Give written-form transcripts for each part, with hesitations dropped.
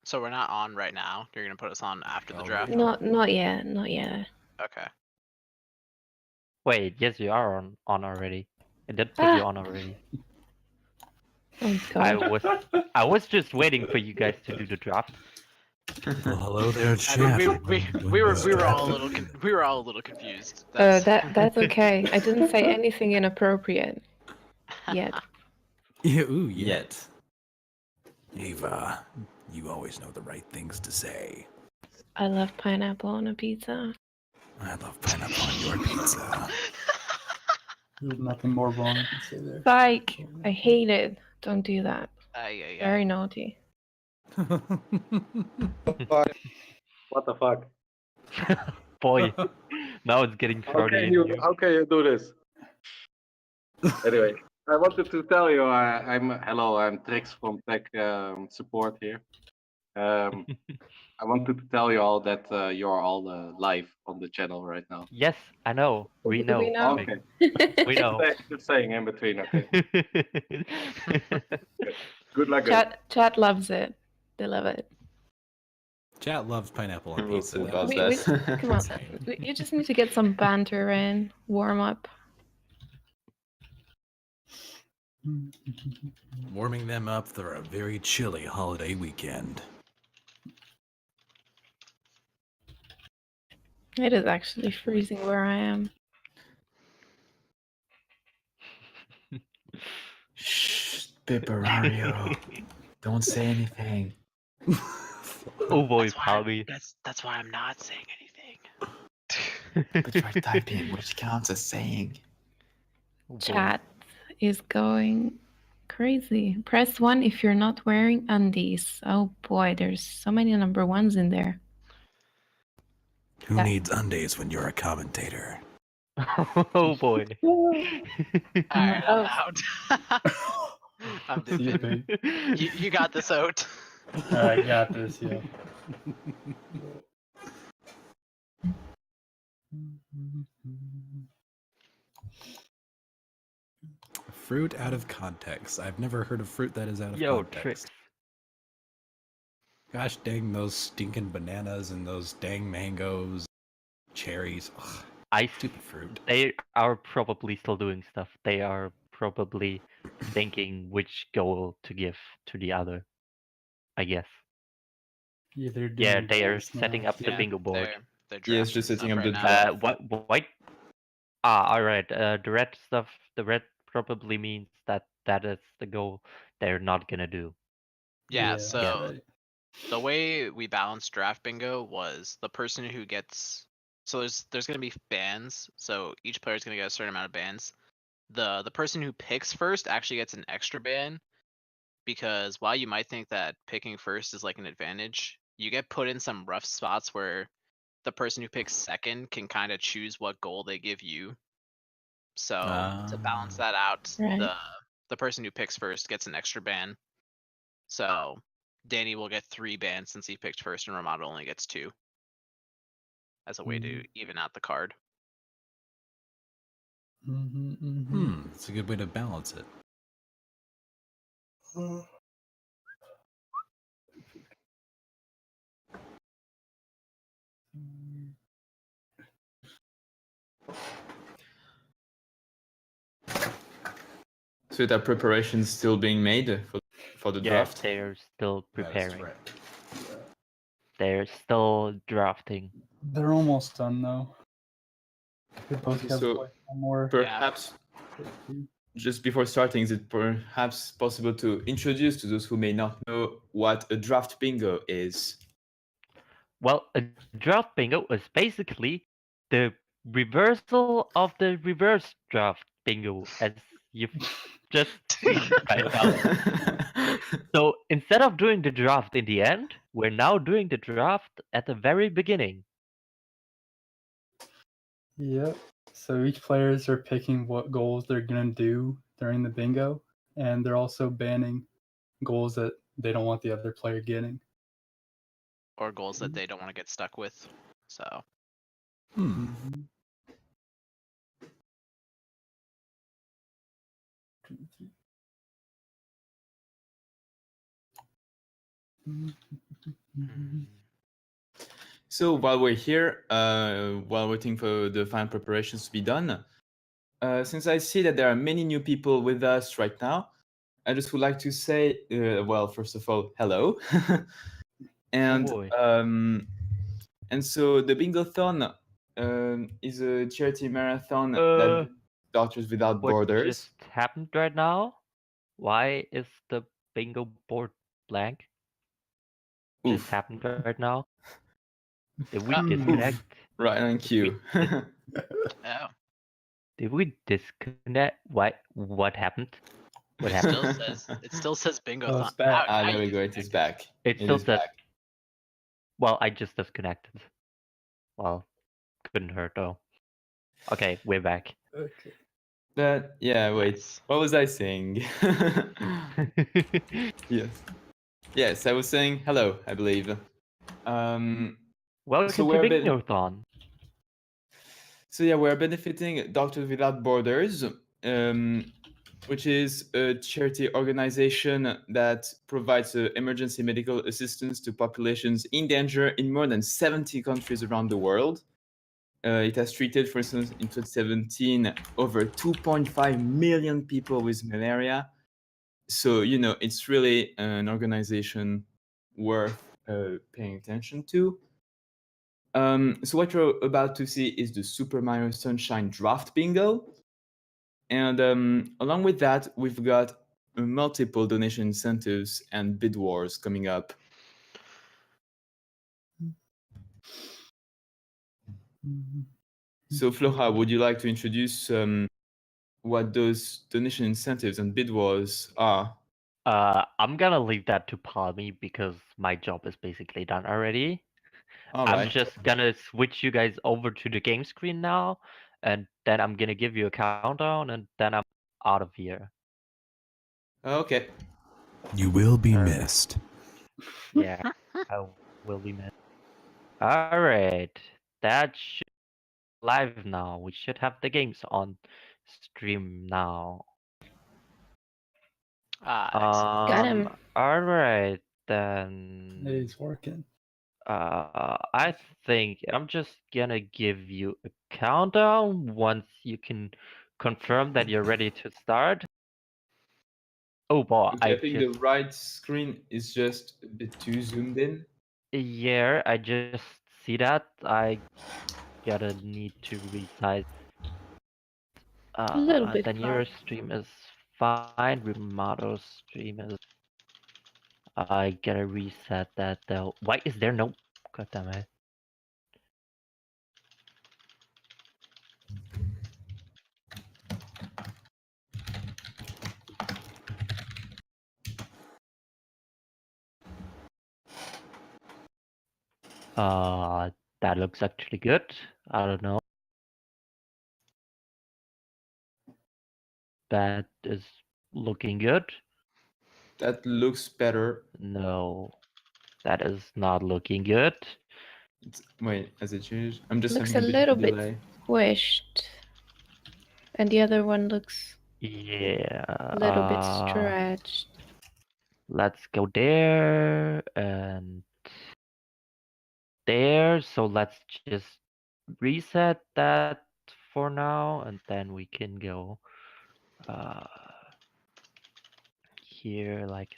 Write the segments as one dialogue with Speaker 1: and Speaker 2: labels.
Speaker 1: So we're not on right now. You're gonna put us on after the
Speaker 2: Oh,
Speaker 1: draft.
Speaker 2: yeah.
Speaker 3: Not yet. Not yet.
Speaker 1: Okay.
Speaker 4: Wait, yes, you are on already. I did put you
Speaker 3: Ah.
Speaker 4: on already.
Speaker 3: Oh
Speaker 4: I
Speaker 3: god.
Speaker 4: was just waiting for you guys to do the draft.
Speaker 2: Well, hello there,
Speaker 1: I
Speaker 2: chat.
Speaker 1: mean, we were all a little
Speaker 2: Draft.
Speaker 1: we were all a little confused.
Speaker 3: That's okay. I didn't say anything inappropriate yet.
Speaker 2: Yeah, ooh, yeah.
Speaker 5: Yet.
Speaker 2: Ava, you always know the right things to say.
Speaker 3: I love pineapple on a pizza.
Speaker 2: I love pineapple on your pizza.
Speaker 6: There's nothing more wrong you can say there.
Speaker 3: Psych! I hate it. Don't do that.
Speaker 1: Ay.
Speaker 3: Very naughty.
Speaker 7: What the fuck?
Speaker 4: Boy, now it's getting
Speaker 7: How
Speaker 4: crowded
Speaker 7: can
Speaker 4: in
Speaker 7: you
Speaker 4: here.
Speaker 7: how can you do this? Anyway, I wanted to tell you I'm Trix from Tech Support here. I wanted to tell you all that you're all live on the channel right now.
Speaker 4: Yes, I know. We know.
Speaker 3: We know.
Speaker 7: Okay,
Speaker 4: We know.
Speaker 7: just saying in between. Okay, good luck. guys.
Speaker 3: Chat loves it. They love it.
Speaker 2: Chat loves pineapple on
Speaker 5: Who
Speaker 2: pizza.
Speaker 5: does
Speaker 3: We-
Speaker 5: that?
Speaker 3: Come on. You just need to get some banter in, warm up.
Speaker 2: Warming them up for a very chilly holiday weekend.
Speaker 3: It is actually freezing where I am.
Speaker 5: Shh, Piperario. Don't say anything.
Speaker 4: Oh boy,
Speaker 1: That's why,
Speaker 4: Palby.
Speaker 1: that's why I'm not saying anything.
Speaker 5: But you're typing, which counts as saying.
Speaker 4: Oh, boy.
Speaker 3: Chat is going crazy. Press 1 if you're not wearing undies. Oh boy, there's so many number ones in there.
Speaker 2: Who
Speaker 3: Yeah.
Speaker 2: needs undies when you're a commentator?
Speaker 4: Oh boy.
Speaker 1: Alright, I'm
Speaker 3: Oh.
Speaker 1: out. I'm
Speaker 6: See you,
Speaker 1: dipping.
Speaker 6: big.
Speaker 1: You got this out.
Speaker 6: I got this, yeah.
Speaker 2: Fruit out of context. I've never heard of fruit that is out of
Speaker 4: Yo,
Speaker 2: context.
Speaker 4: Tricks.
Speaker 2: Gosh dang those stinking bananas and those dang mangoes, cherries. Ugh,
Speaker 4: I
Speaker 2: stupid fruit.
Speaker 4: They are probably still doing stuff. They are probably thinking which goal to give to the other. I guess.
Speaker 6: Yeah, they're doing
Speaker 4: Yeah, they are
Speaker 6: goals now.
Speaker 4: setting up the
Speaker 1: Yeah,
Speaker 4: bingo board.
Speaker 1: They're
Speaker 5: Yeah, it's just
Speaker 1: drafting
Speaker 5: setting
Speaker 1: stuff
Speaker 5: up
Speaker 1: right
Speaker 5: the
Speaker 1: now.
Speaker 5: draft.
Speaker 4: What white? Ah, alright. The red stuff. The red probably means that is the goal they're not gonna do.
Speaker 1: Yeah,
Speaker 6: that's
Speaker 1: so
Speaker 6: right.
Speaker 1: the way we balanced draft bingo was the person who gets, so there's gonna be bans, so each player's gonna get a certain amount of bans. The person who picks first actually gets an extra ban, because while you might think that picking first is like an advantage, you get put in some rough spots where the person who picks second can kind of choose what goal they give you. So to balance that out,
Speaker 3: Right.
Speaker 1: the person who picks first gets an extra ban. So Danny will get 3 bans since he picked first, and Ramado only gets 2. As a way to even out the card.
Speaker 2: It's a good way to balance it.
Speaker 5: So that preparation's still being made for the
Speaker 4: Yeah,
Speaker 5: draft?
Speaker 4: they're still
Speaker 2: That is
Speaker 4: preparing.
Speaker 2: correct.
Speaker 4: They're still drafting.
Speaker 6: They're almost done, though. They both have
Speaker 5: So,
Speaker 6: like one more.
Speaker 5: Perhaps, just before starting, is it perhaps possible to introduce to those who may not know what a draft bingo is?
Speaker 4: Well, a draft bingo is basically the reversal of the reverse draft bingo, as you've just seen right now. So instead of doing the draft in the end, we're now doing the draft at the very beginning.
Speaker 6: Yep. So each players are picking what goals they're gonna do during the bingo, and they're also banning goals that they don't want the other player getting.
Speaker 1: Or goals that they don't want to get stuck with. So
Speaker 5: So while we're here, while waiting for the final preparations to be done, since I see that there are many new people with us right now, I just would like to say, well, first of all, hello, and
Speaker 4: Boy.
Speaker 5: so the Bingothon is a charity marathon that
Speaker 4: Uh,
Speaker 5: Doctors Without
Speaker 4: what
Speaker 5: Borders.
Speaker 4: just happened right now? Why is the bingo board blank? Just
Speaker 5: Oof.
Speaker 4: happened right now? Did we
Speaker 1: Oof.
Speaker 4: disconnect?
Speaker 5: Right on cue.
Speaker 1: Oh,
Speaker 4: Did we disconnect? What happened? What
Speaker 1: it
Speaker 4: happened?
Speaker 1: still says Bingothon.
Speaker 6: Oh, it's back.
Speaker 5: Ah,
Speaker 1: How
Speaker 5: there
Speaker 1: you
Speaker 5: we go. It is
Speaker 1: disconnected?
Speaker 5: back.
Speaker 4: It
Speaker 5: It
Speaker 4: still
Speaker 5: is
Speaker 4: says.
Speaker 5: back.
Speaker 4: Well, I just disconnected. Well, couldn't hurt though. Okay, we're back.
Speaker 6: Okay.
Speaker 5: But yeah, wait.
Speaker 1: Nice.
Speaker 5: What was I saying? Yes. Yes, I was saying hello, I believe.
Speaker 4: Welcome
Speaker 5: So
Speaker 4: to
Speaker 5: we're
Speaker 4: Bingothon.
Speaker 5: So yeah, we're benefiting Doctors Without Borders, which is a charity organization that provides emergency medical assistance to populations in danger in more than 70 countries around the world. It has treated, for instance, in 2017, over 2.5 million people with malaria. So, you know, it's really an organization worth paying attention to. So what you're about to see is the Super Mario Sunshine Draft Bingo. And along with that, we've got multiple donation incentives and bid wars coming up. So Flora, would you like to introduce what those donation incentives and bid wars are?
Speaker 4: I'm gonna leave that to Palmy because my job is basically done already.
Speaker 5: All
Speaker 4: I'm
Speaker 5: right.
Speaker 4: just gonna switch you guys over to the game screen now, and then I'm gonna give you a countdown, and then I'm out of here.
Speaker 5: Okay.
Speaker 2: You will be
Speaker 4: Alright.
Speaker 2: missed.
Speaker 4: Yeah, I will be missed. All right, that should be live now. We should have the games on stream now.
Speaker 1: Excellent.
Speaker 3: Got him.
Speaker 4: All right then.
Speaker 6: It's working.
Speaker 4: I think I'm just gonna give you a countdown once you can confirm that you're ready to start. Oh boy,
Speaker 5: Okay, I think the right screen is just a bit too zoomed in.
Speaker 4: yeah, I just see that. I gotta need to resize.
Speaker 3: A little bit
Speaker 4: Then
Speaker 3: far.
Speaker 4: your stream is fine. Remoto stream is. I gotta reset that though. Why is there no? God damn it. That looks actually good. I don't know. That is looking good.
Speaker 5: That looks better.
Speaker 4: No, that is not looking good.
Speaker 5: Wait, has it changed? I'm just
Speaker 3: Looks
Speaker 5: having
Speaker 3: a
Speaker 5: a bit of a
Speaker 3: little bit
Speaker 5: delay.
Speaker 3: squished. And the other one looks
Speaker 4: Yeah.
Speaker 3: a little bit stretched.
Speaker 4: Let's go there and there. So let's just reset that for now, and then we can go here like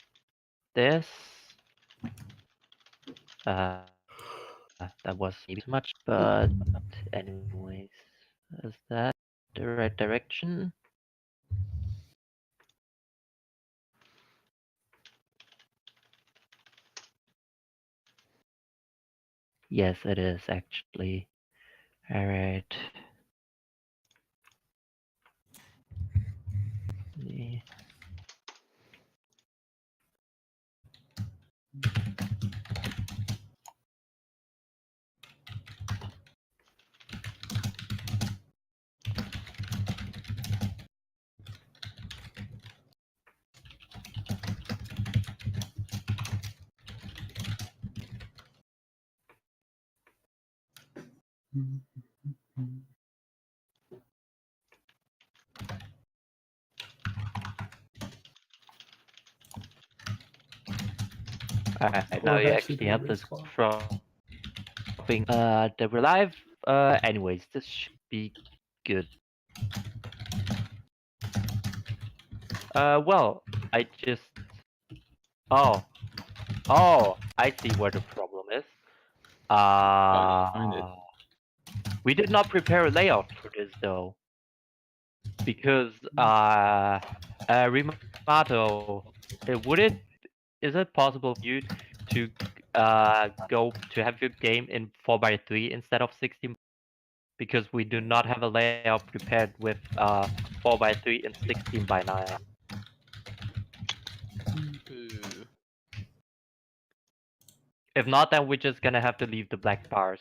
Speaker 4: this. That was maybe too much, but anyways, is that the right direction? Yes, it is actually. All right. Yeah. Alright,
Speaker 6: Or
Speaker 4: now you
Speaker 6: actually
Speaker 4: actually
Speaker 6: do a
Speaker 4: have this
Speaker 6: respawn.
Speaker 4: dropping the relive. Anyways, this should be good. Well, I just oh I see where the problem is.
Speaker 5: Find it.
Speaker 4: We did not prepare a layout for this though, because Rimato, is it possible for you to go to have your game in 4x3 instead of 16? Because we do not have a layout prepared with 4x3 and 16x9.
Speaker 1: Ooh.
Speaker 4: If not, then we're just gonna have to leave the black bars.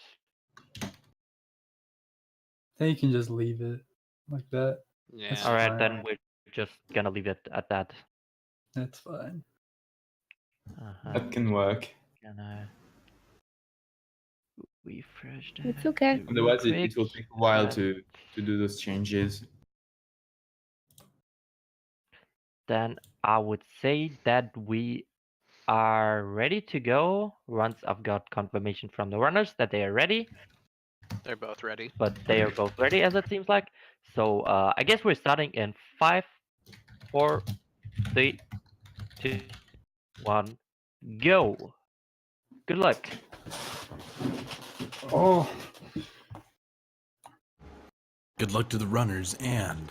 Speaker 6: Then you can just leave it like that.
Speaker 1: Yeah.
Speaker 6: All
Speaker 4: Alright,
Speaker 6: fine.
Speaker 4: then we're just gonna leave it at that.
Speaker 6: That's fine.
Speaker 5: That can work.
Speaker 4: Gonna refresh that.
Speaker 3: It's okay.
Speaker 4: real
Speaker 5: Otherwise, it
Speaker 4: quick.
Speaker 5: will take a while
Speaker 4: Uh,
Speaker 5: to do those changes.
Speaker 4: Then I would say that we are ready to go once I've got confirmation from the runners that they are ready,
Speaker 1: They're both ready.
Speaker 4: but they are both ready as it seems like. So I guess we're starting in 5, 4, 3, 2, 1, go. Good luck.
Speaker 6: Oh,
Speaker 2: Good luck to the runners and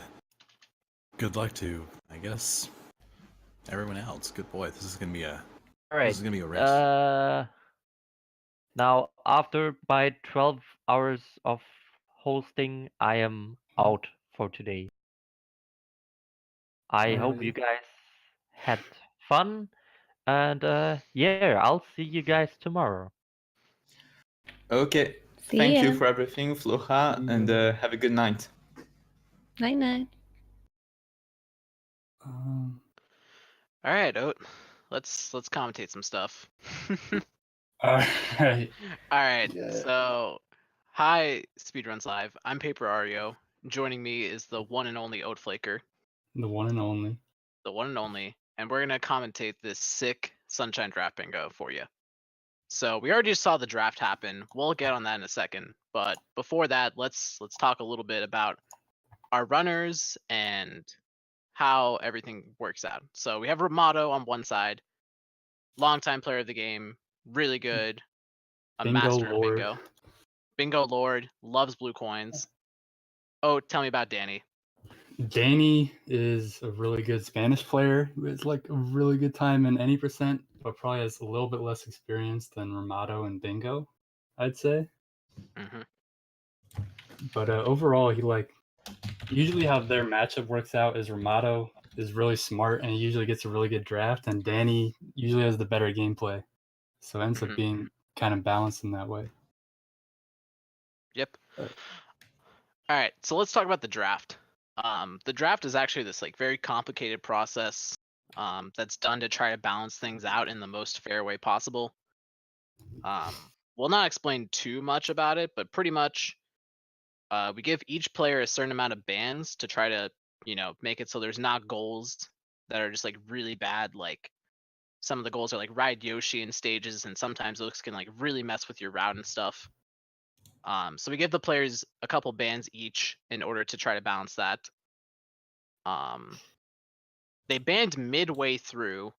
Speaker 2: good luck to, I guess, everyone else. Good boy. This is gonna be a
Speaker 4: All right.
Speaker 2: this is gonna be a race.
Speaker 4: Now after my 12 hours of hosting, I am out for today. I hope you
Speaker 6: alright.
Speaker 4: guys had fun, and yeah, I'll see you guys tomorrow.
Speaker 5: Okay.
Speaker 3: See
Speaker 5: Thank you
Speaker 3: ya.
Speaker 5: for everything, Floha,
Speaker 6: See
Speaker 5: and
Speaker 6: ya.
Speaker 5: have a good night.
Speaker 3: Night night.
Speaker 6: Um,
Speaker 1: All right, Oat. Let's commentate some stuff.
Speaker 6: alright.
Speaker 1: All right.
Speaker 6: Yeah.
Speaker 1: So, hi, Speedruns Live. I'm Paper Ario. Joining me is the one and only Oat Flaker,
Speaker 6: The one and only.
Speaker 1: the one and only, and we're gonna commentate this sick Sunshine Draft Bingo for you. So we already saw the draft happen. We'll get on that in a second, but before that, let's talk a little bit about our runners and how everything works out. So we have Ramato on one side, longtime player of the game, really good, a
Speaker 6: Bingo
Speaker 1: master of
Speaker 6: Lord.
Speaker 1: bingo. Bingo Lord, loves blue coins. Oh, tell me about Danny.
Speaker 6: Danny is a really good Spanish player who has like a really good time in any percent, but probably has a little bit less experience than Ramato and Bingo, I'd say.
Speaker 1: hmm
Speaker 6: But overall, he like usually how their matchup works out is Ramato is really smart and he usually gets a really good draft, and Danny usually has the better gameplay, so it ends up
Speaker 1: Mhm.
Speaker 6: being kind of balanced in that way.
Speaker 1: Yep.
Speaker 6: Uh,
Speaker 1: All right, so let's talk about the draft. The draft is actually this like very complicated process that's done to try to balance things out in the most fair way possible. We'll not explain too much about it, but pretty much we give each player a certain amount of bans to try to, make it so there's not goals that are just like really bad. Like some of the goals are like ride Yoshi in stages, and sometimes those can like really mess with your route and stuff. So we give the players a couple bans each in order to try to balance that. They banned midway through,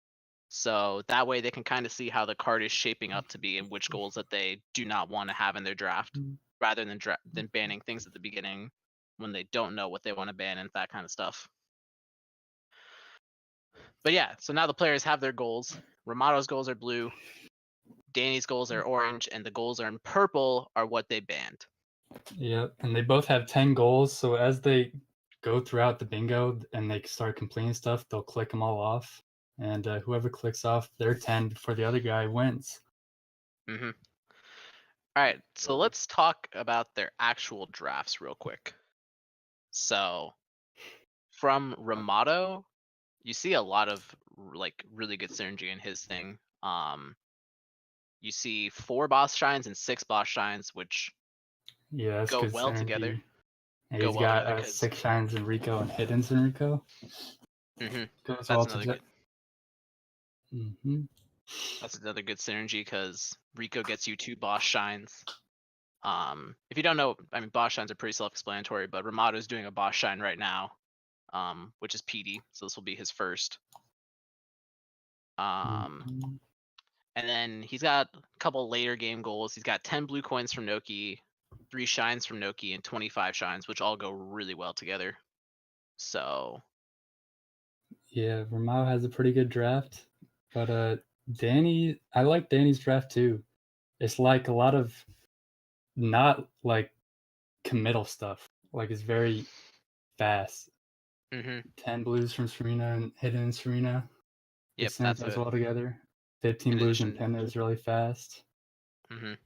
Speaker 1: so that way they can kind of see how the card is shaping up to be and which goals that they do not want to have in their draft, rather than banning things at the beginning when they don't know what they want to ban and that kind of stuff. But yeah, so now the players have their goals. Ramato's goals are blue, Danny's goals are orange, and the goals are in purple are what they banned.
Speaker 6: Yep, and they both have 10 goals, so as they go throughout the bingo and they start completing stuff, they'll click them all off, and whoever clicks off their 10 before the other guy wins.
Speaker 1: Mm-hmm. All right, so let's talk about their actual drafts real quick. So from Ramato, you see a lot of like really good synergy in his thing. You see 4 boss shines and 6 boss shines, which
Speaker 6: Yeah, that's
Speaker 1: go
Speaker 6: good
Speaker 1: well
Speaker 6: synergy.
Speaker 1: together.
Speaker 6: And
Speaker 1: Go
Speaker 6: he's
Speaker 1: well
Speaker 6: got
Speaker 1: together because
Speaker 6: 6 shines in Rico and hiddens in Rico. Goes
Speaker 1: that's
Speaker 6: well
Speaker 1: another
Speaker 6: together.
Speaker 1: good. That's another good synergy because Rico gets you 2 boss shines. If you don't know, I mean, boss shines are pretty self-explanatory, but Ramato's doing a boss shine right now, which is PD, so this will be his first.
Speaker 6: Mhm.
Speaker 1: And then he's got a couple later game goals. He's got 10 blue coins from Noki, 3 shines from Noki, and 25 shines, which all go really well together. So
Speaker 6: Yeah, Ramao has a pretty good draft, but Danny, I like Danny's draft too. It's like a lot of not like committal stuff. Like it's very fast.
Speaker 1: hmm
Speaker 6: 10 blues from Serena and hidden in Serena. They
Speaker 1: yep, that's
Speaker 6: synergize
Speaker 1: it.
Speaker 6: well together. 15
Speaker 1: In
Speaker 6: blues and
Speaker 1: addition,
Speaker 6: Penna is really fast.
Speaker 1: Rico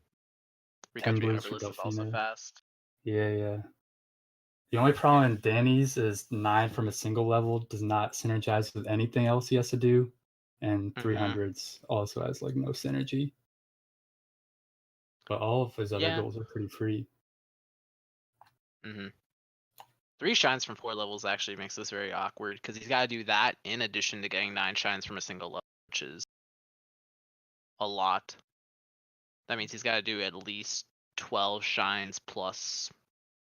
Speaker 6: 10
Speaker 1: 3
Speaker 6: blues for
Speaker 1: Hoverless is also
Speaker 6: Delfina.
Speaker 1: fast.
Speaker 6: Yeah. The only problem in Danny's is 9 from a single level does not synergize with anything else he has to do. And 300s also has like no synergy. But all of his other
Speaker 1: Yeah.
Speaker 6: goals are pretty free.
Speaker 1: 3 shines from 4 levels actually makes this very awkward because he's got to do that in addition to getting 9 shines from a single level, which is a lot. That means he's got to do at least 12 shines plus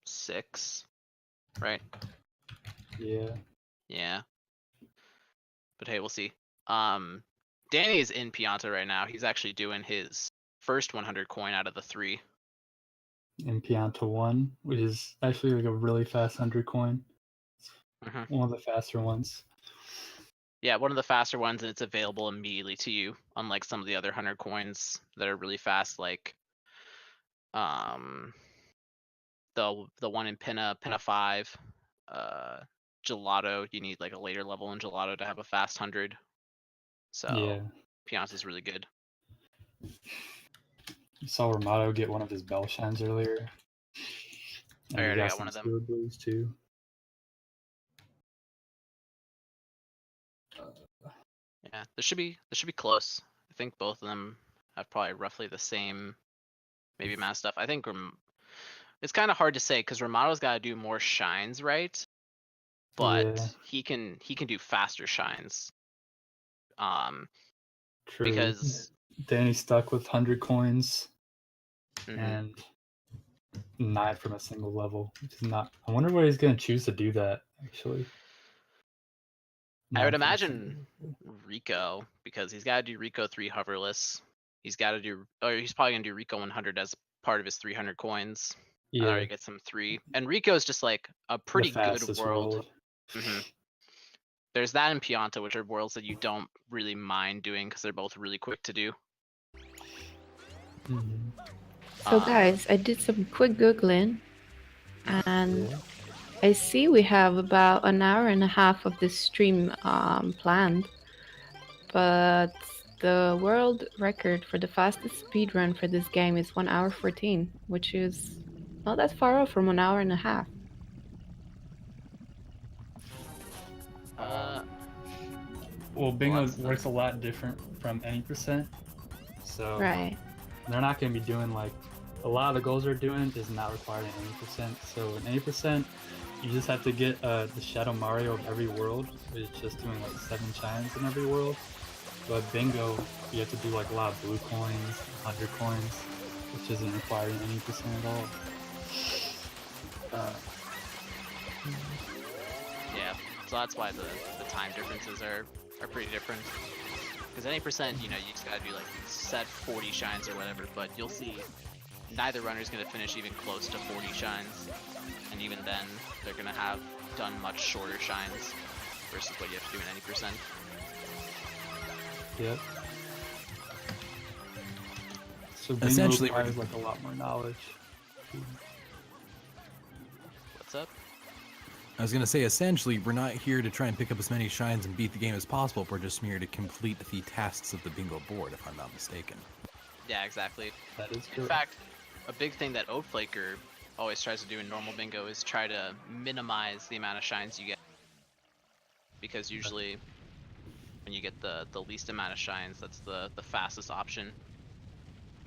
Speaker 1: 6, right?
Speaker 6: Yeah.
Speaker 1: Yeah. But hey, we'll see. Danny is in Pianta right now. He's actually doing his first 100 coin out of the 3.
Speaker 6: In Pianta 1, which is actually like a really fast 100 coin. One of the faster ones.
Speaker 1: Yeah, one of the faster ones, and it's available immediately to you, unlike some of the other 100 coins that are really fast, like the one in Pinna 5, Gelato. You need like a later level in Gelato to have a fast 100. So
Speaker 6: Yeah.
Speaker 1: Pianta's really good.
Speaker 6: You saw Ramato get one of his bell shines earlier. And
Speaker 1: I
Speaker 6: he
Speaker 1: already
Speaker 6: got
Speaker 1: got
Speaker 6: some
Speaker 1: one of them.
Speaker 6: sewer blues too.
Speaker 1: Yeah, this should be close. I think both of them have probably roughly the same, maybe amount of stuff. I think it's kind of hard to say because Ramato's got to do more shines, right? But
Speaker 6: Yeah.
Speaker 1: he can do faster shines.
Speaker 6: True.
Speaker 1: Because
Speaker 6: Danny's stuck with 100 coins
Speaker 1: mhm.
Speaker 6: and 9 from a single level, which is not. I wonder where he's going to choose to do that, actually.
Speaker 1: I would
Speaker 6: 9 from a
Speaker 1: imagine
Speaker 6: single level.
Speaker 1: Rico, because he's got to do Rico 3 hoverless. He's got to do, or he's probably gonna do Rico 100 as part of his 300 coins. And
Speaker 6: Yeah,
Speaker 1: already get some 3. And Rico's just like a
Speaker 6: the
Speaker 1: pretty good
Speaker 6: fastest
Speaker 1: world. There's that and Pianta, which are worlds that you don't really mind doing because they're both really quick to do.
Speaker 3: So guys, I did some quick Googling and
Speaker 6: Yeah.
Speaker 3: I see we have about an hour and a half of this stream planned, but the world record for the fastest speedrun for this game is 1 hour 14, which is not that far off from 1 hour and a half.
Speaker 6: Well, Bingo
Speaker 1: that's
Speaker 6: works a lot different from any percent. So
Speaker 3: Right.
Speaker 6: they're not going to be doing like a lot of the goals they're doing is not required in any percent. So in any percent, you just have to get the Shadow Mario of every world, which is just doing like 7 shines in every world. But Bingo, you have to do like a lot of blue coins, 100 coins, which isn't required in any percent at all.
Speaker 1: Yeah, so that's why the time differences are pretty different. Because any percent, you just gotta do like set 40 shines or whatever, but you'll see neither runner's gonna finish even close to 40 shines. And even then, they're gonna have done much shorter shines versus what you have to do in any percent.
Speaker 6: Yep. So Bingo
Speaker 2: Essentially,
Speaker 6: requires like a lot more knowledge.
Speaker 1: What's up?
Speaker 2: I was going to say, essentially, we're not here to try and pick up as many shines and beat the game as possible. We're just here to complete the tasks of the bingo board, if I'm not mistaken.
Speaker 1: Yeah, exactly.
Speaker 6: That is correct.
Speaker 1: In fact, a big thing that Oatflaker always tries to do in normal bingo is try to minimize the amount of shines you get. Because usually, when you get the least amount of shines, that's the fastest option.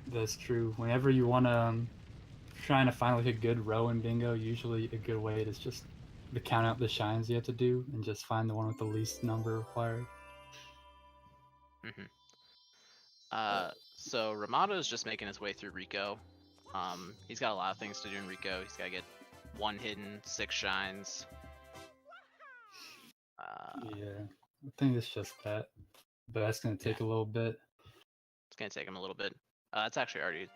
Speaker 6: That's true. Whenever you want to trying to find like a good row in bingo, usually a good way is just to count out the shines you have to do and just find the one with the least number required.
Speaker 1: So Ramato's just making his way through Rico. He's got a lot of things to do in Rico. He's gotta get 1 hidden, 6 shines.
Speaker 6: Yeah, I think it's just that, but that's gonna take a little bit.
Speaker 1: It's gonna take him a little bit. It's actually already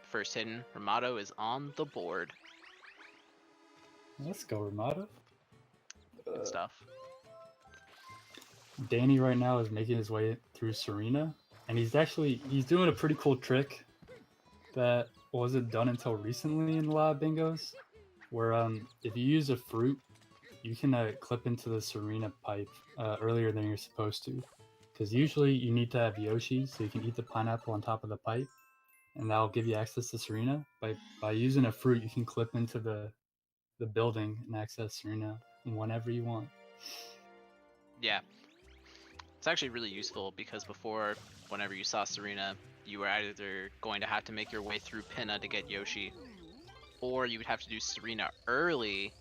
Speaker 1: first hidden. Ramato is on the board.
Speaker 6: Let's go, Ramada.
Speaker 1: Good stuff.
Speaker 6: Danny right now is making his way through Serena, and he's doing a pretty cool trick that wasn't done until recently in a lot of bingos, where if you use a fruit, you can clip into the Serena pipe earlier than you're supposed to, because usually you need to have Yoshi so you can eat the pineapple on top of the pipe, and that'll give you access to Serena. By using a fruit, you can clip into the building and access Serena whenever you want.
Speaker 1: Yeah. It's actually really useful because before, whenever you saw Serena, you were either going to have to make your way through Pinna to get Yoshi, or you would have to do Serena early,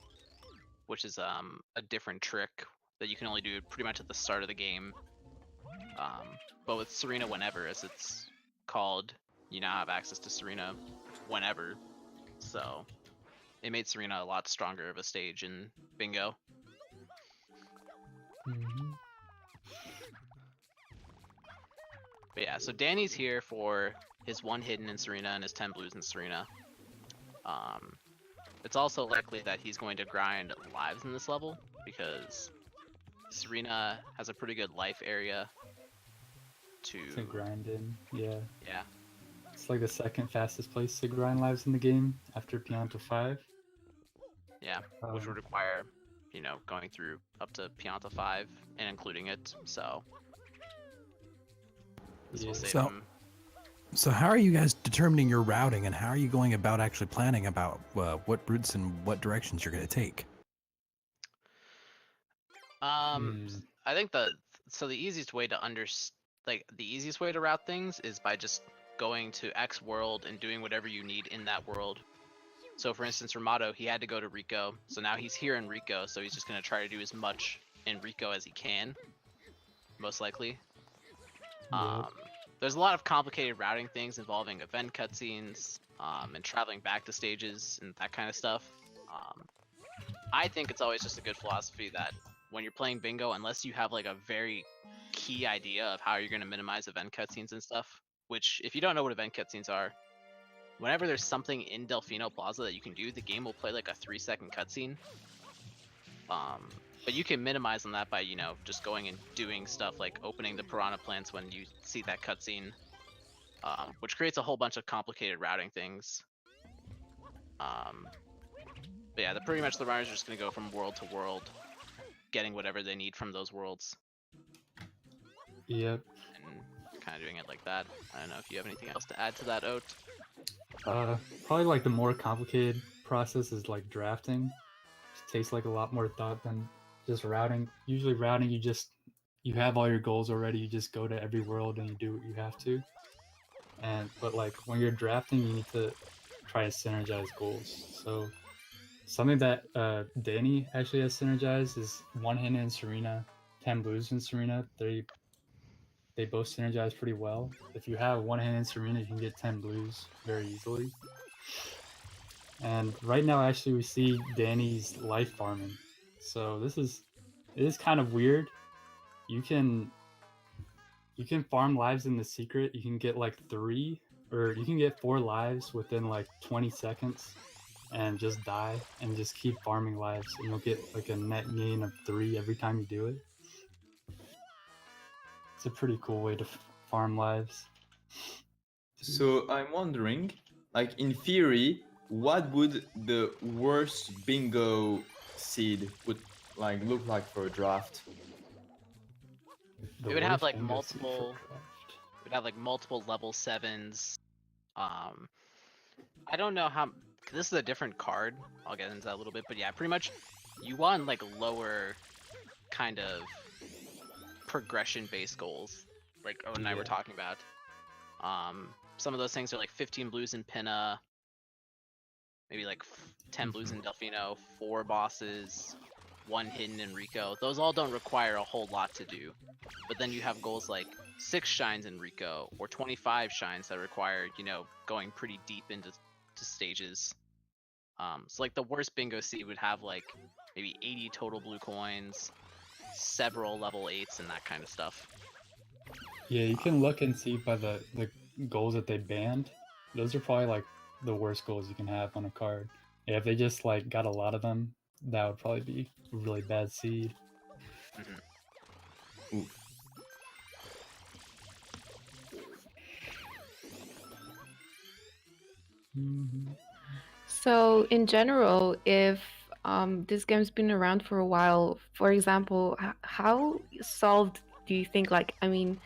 Speaker 1: which is a different trick that you can only do pretty much at the start of the game. But with Serena whenever, as it's called, you now have access to Serena whenever. So it made Serena a lot stronger of a stage in Bingo.
Speaker 6: Mm-hmm.
Speaker 1: But yeah, so Danny's here for his 1 hidden in Serena and his 10 blues in Serena. It's also likely that he's going to grind lives in this level because Serena has a pretty good life area to
Speaker 6: grind in. Yeah.
Speaker 1: Yeah.
Speaker 6: It's like the second fastest place to grind lives in the game after Pianta 5.
Speaker 1: Yeah, which would require, going through up to Pianta 5 and including it, so this will save him.
Speaker 2: So how are you guys determining your routing, and how are you going about actually planning about what routes and what directions you're going to take?
Speaker 1: I think the easiest way to the easiest way to route things is by just going to X world and doing whatever you need in that world. So for instance, Ramato, he had to go to Rico, so now he's here in Rico, so he's just going to try to do as much in Rico as he can, most likely. There's a lot of complicated routing things involving event cutscenes, and traveling back to stages and that kind of stuff. I think it's always just a good philosophy that when you're playing Bingo, unless you have like a very key idea of how you're going to minimize event cutscenes and stuff, which if you don't know what event cutscenes are, whenever there's something in Delfino Plaza that you can do, the game will play like a 3-second cutscene. But you can minimize on that by, just going and doing stuff like opening the piranha plants when you see that cutscene, which creates a whole bunch of complicated routing things. But yeah, pretty much the runners are just going to go from world to world, getting whatever they need from those worlds.
Speaker 6: Yep.
Speaker 1: And kind of doing it like that. I don't know if you have anything else to add to that, Oat.
Speaker 6: Probably like the more complicated process is like drafting. It takes like a lot more thought than just routing. Usually routing, you have all your goals already. You just go to every world and you do what you have to. But like when you're drafting, you need to try to synergize goals. So something that Danny actually has synergized is 1 hidden in Serena, 10 blues in Serena. They both synergize pretty well. If you have 1 hidden in Serena, you can get 10 blues very easily. And right now, actually, we see Danny's life farming. So it is kind of weird. You can farm lives in the secret. You can get like 3, or you can get 4 lives within like 20 seconds and just die and just keep farming lives, and you'll get like a net gain of 3 every time you do it. It's a pretty cool way to farm lives.
Speaker 5: So I'm wondering, like in theory, what would the worst bingo seed look like for a draft?
Speaker 1: It would have like multiple. It would have like multiple level 7s. I don't know how. This is a different card. I'll get into that a little bit, but yeah, pretty much, you want like lower, kind of progression-based goals, like Owen and I were talking about. Some of those things are like 15 blues in Pinna, maybe like 10 blues in Delfino, 4 bosses, 1 hidden in Rico. Those all don't require a whole lot to do. But then you have goals like 6 shines in Rico or 25 shines that require, going pretty deep into stages. So like the worst bingo seed would have like maybe 80 total blue coins, several level 8s, and that kind of stuff.
Speaker 6: Yeah, you can look and see by the goals that they banned. Those are probably like the worst goals you can have on a card. Yeah, if they just like got a lot of them, that would probably be a really bad seed.
Speaker 5: Oof.
Speaker 3: So in general, if this game's been around for a while, for example, how solved do you think? Like, I mean,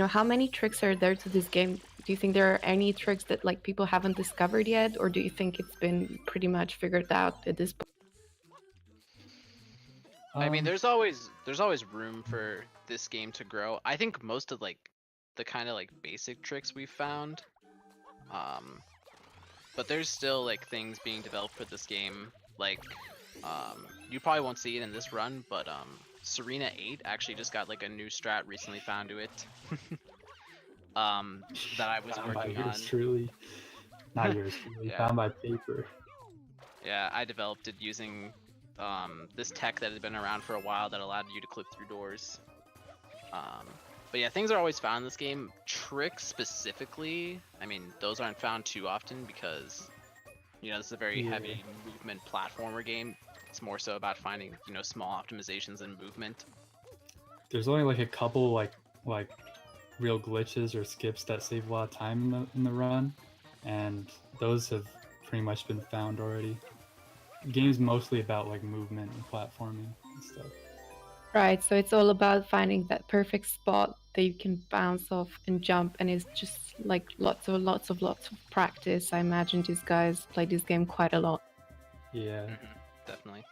Speaker 3: how many tricks are there to this game? Do you think there are any tricks that like people haven't discovered yet, or do you think it's been pretty much figured out at this point?
Speaker 1: I mean, there's always room for this game to grow. I think most of like the kind of like basic tricks we've found, but there's still like things being developed for this game. Like, you probably won't see it in this run, but Serena 8 actually just got like a new strat recently found to it. That I was
Speaker 6: found by
Speaker 1: working on.
Speaker 6: yours truly. Not yours truly.
Speaker 1: Yeah.
Speaker 6: Found by paper.
Speaker 1: Yeah, I developed it using this tech that had been around for a while that allowed you to clip through doors. But yeah, things are always found in this game. Tricks specifically, I mean, those aren't found too often because, this is a very heavy movement platformer game. It's more so about finding, small optimizations in movement.
Speaker 6: There's only like a couple like real glitches or skips that save a lot of time in the run, and those have pretty much been found already. The game's mostly about like movement and platforming and stuff.
Speaker 3: Right, so it's all about finding that perfect spot that you can bounce off and jump, and it's just like lots of practice. I imagine these guys play this game quite a lot.
Speaker 6: Yeah.
Speaker 1: Definitely.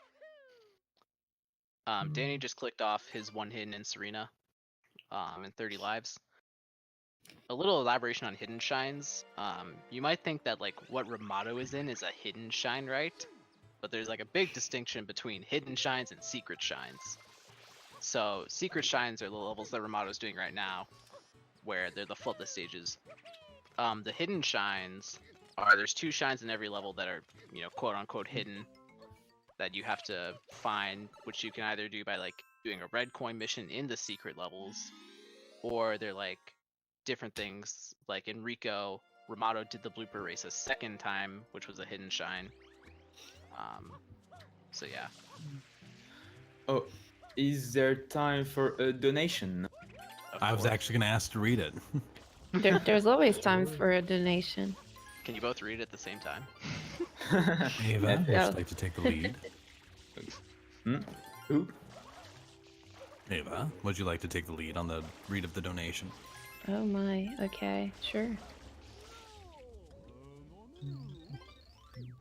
Speaker 1: Danny just clicked off his 1 hidden in Serena, and 30 lives. A little elaboration on hidden shines. You might think that like what Ramato is in is a hidden shine, right? But there's like a big distinction between hidden shines and secret shines. So secret shines are the levels that Ramato's doing right now, where they're the footless stages. The hidden shines are, there's 2 shines in every level that are, quote unquote hidden, that you have to find, which you can either do by like doing a red coin mission in the secret levels, or they're like different things. Like in Rico, Ramato did the blooper race a 2nd time, which was a hidden shine. So yeah.
Speaker 5: Oh, is there time for a donation?
Speaker 2: I was actually going to ask to read it.
Speaker 3: There's always times for a donation.
Speaker 1: Can you both read it at the same time?
Speaker 2: Ava, would you
Speaker 3: Yeah.
Speaker 2: like to take the lead?
Speaker 5: Who?
Speaker 2: Ava, would you like to take the lead on the read of the donation?
Speaker 3: Oh my, okay, sure.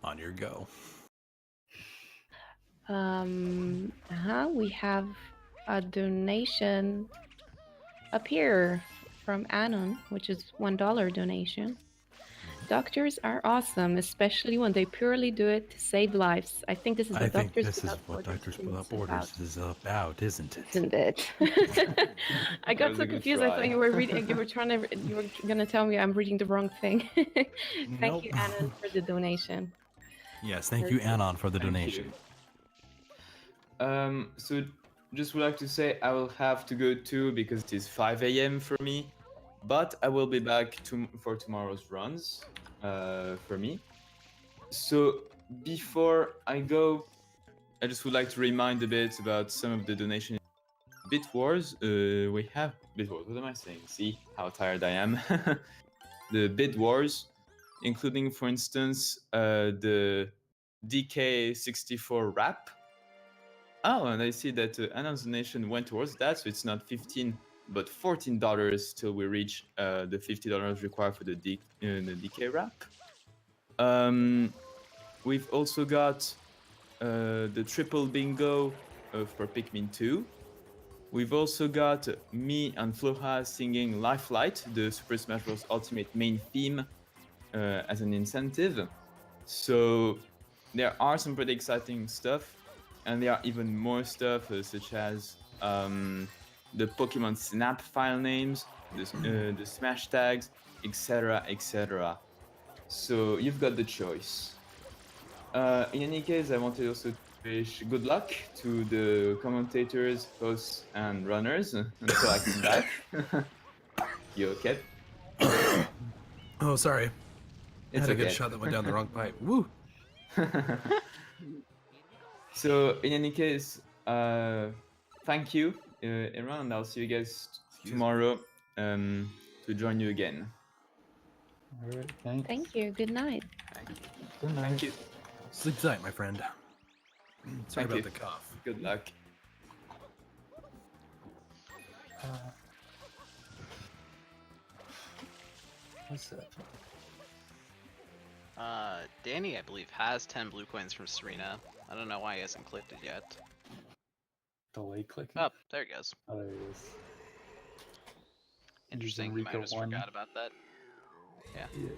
Speaker 2: On your go.
Speaker 3: We have a donation up here from Anon, which is $1 donation. Doctors are awesome, especially when they purely do it to save lives. I think this is what
Speaker 2: I think
Speaker 3: Doctors
Speaker 2: this is
Speaker 3: Without
Speaker 2: what
Speaker 3: Borders
Speaker 2: Doctors
Speaker 3: is
Speaker 2: Without Borders is about, isn't it?
Speaker 3: Isn't it? I
Speaker 5: That
Speaker 3: got
Speaker 5: was
Speaker 3: so
Speaker 5: a good
Speaker 3: confused. I
Speaker 5: try.
Speaker 3: thought you were reading. You were gonna tell me I'm reading the wrong thing. Thank
Speaker 2: Nope.
Speaker 3: you, Anon, for the donation.
Speaker 2: Yes, thank you, Anon, for the
Speaker 5: Thank
Speaker 2: donation.
Speaker 5: So just would like to say I will have to go too because it is 5 a.m. for me, but I will be back for tomorrow's runs for me. So before I go, I just would like to remind a bit about some of the donations. Bit Wars, we have Bit Wars. What am I saying? See how tired I am. The Bit Wars, including, for instance, the DK64 wrap. Oh, and I see that Anon's donation went towards that, so it's not $15 but $14 till we reach the $50 required for the DK wrap. We've also got the triple bingo for Pikmin 2. We've also got me and Floha singing Lifelight, the Super Smash Bros. Ultimate main theme, as an incentive. So there are some pretty exciting stuff. and there are even more stuff such as the Pokemon Snap file names, the Smash tags, etc., etc. So you've got the choice. In any case, I wanted also to wish good luck to the commentators, hosts, and runners until I come back. You okay?
Speaker 2: Oh, sorry. I
Speaker 5: It's
Speaker 2: had a good
Speaker 5: okay.
Speaker 2: shot that went down the wrong pipe. Woo!
Speaker 5: So in any case, thank you, everyone, and I'll see you guys tomorrow to join you again.
Speaker 6: All right, thanks.
Speaker 3: Thank you. Good night.
Speaker 6: Good night.
Speaker 5: Thank you.
Speaker 2: Sleep tight, my friend. Sorry
Speaker 5: Thank
Speaker 2: about
Speaker 5: you.
Speaker 2: the cough.
Speaker 5: Good luck.
Speaker 6: What's that?
Speaker 1: Danny, I believe, has 10 blue coins from Serena. I don't know why he hasn't clicked it yet.
Speaker 6: Delay clicking.
Speaker 1: Oh, there he goes.
Speaker 6: Oh, there it is.
Speaker 1: Interesting. You might
Speaker 6: Rico
Speaker 1: have just
Speaker 6: 1.
Speaker 1: forgot about that. Yeah.
Speaker 6: Yeah.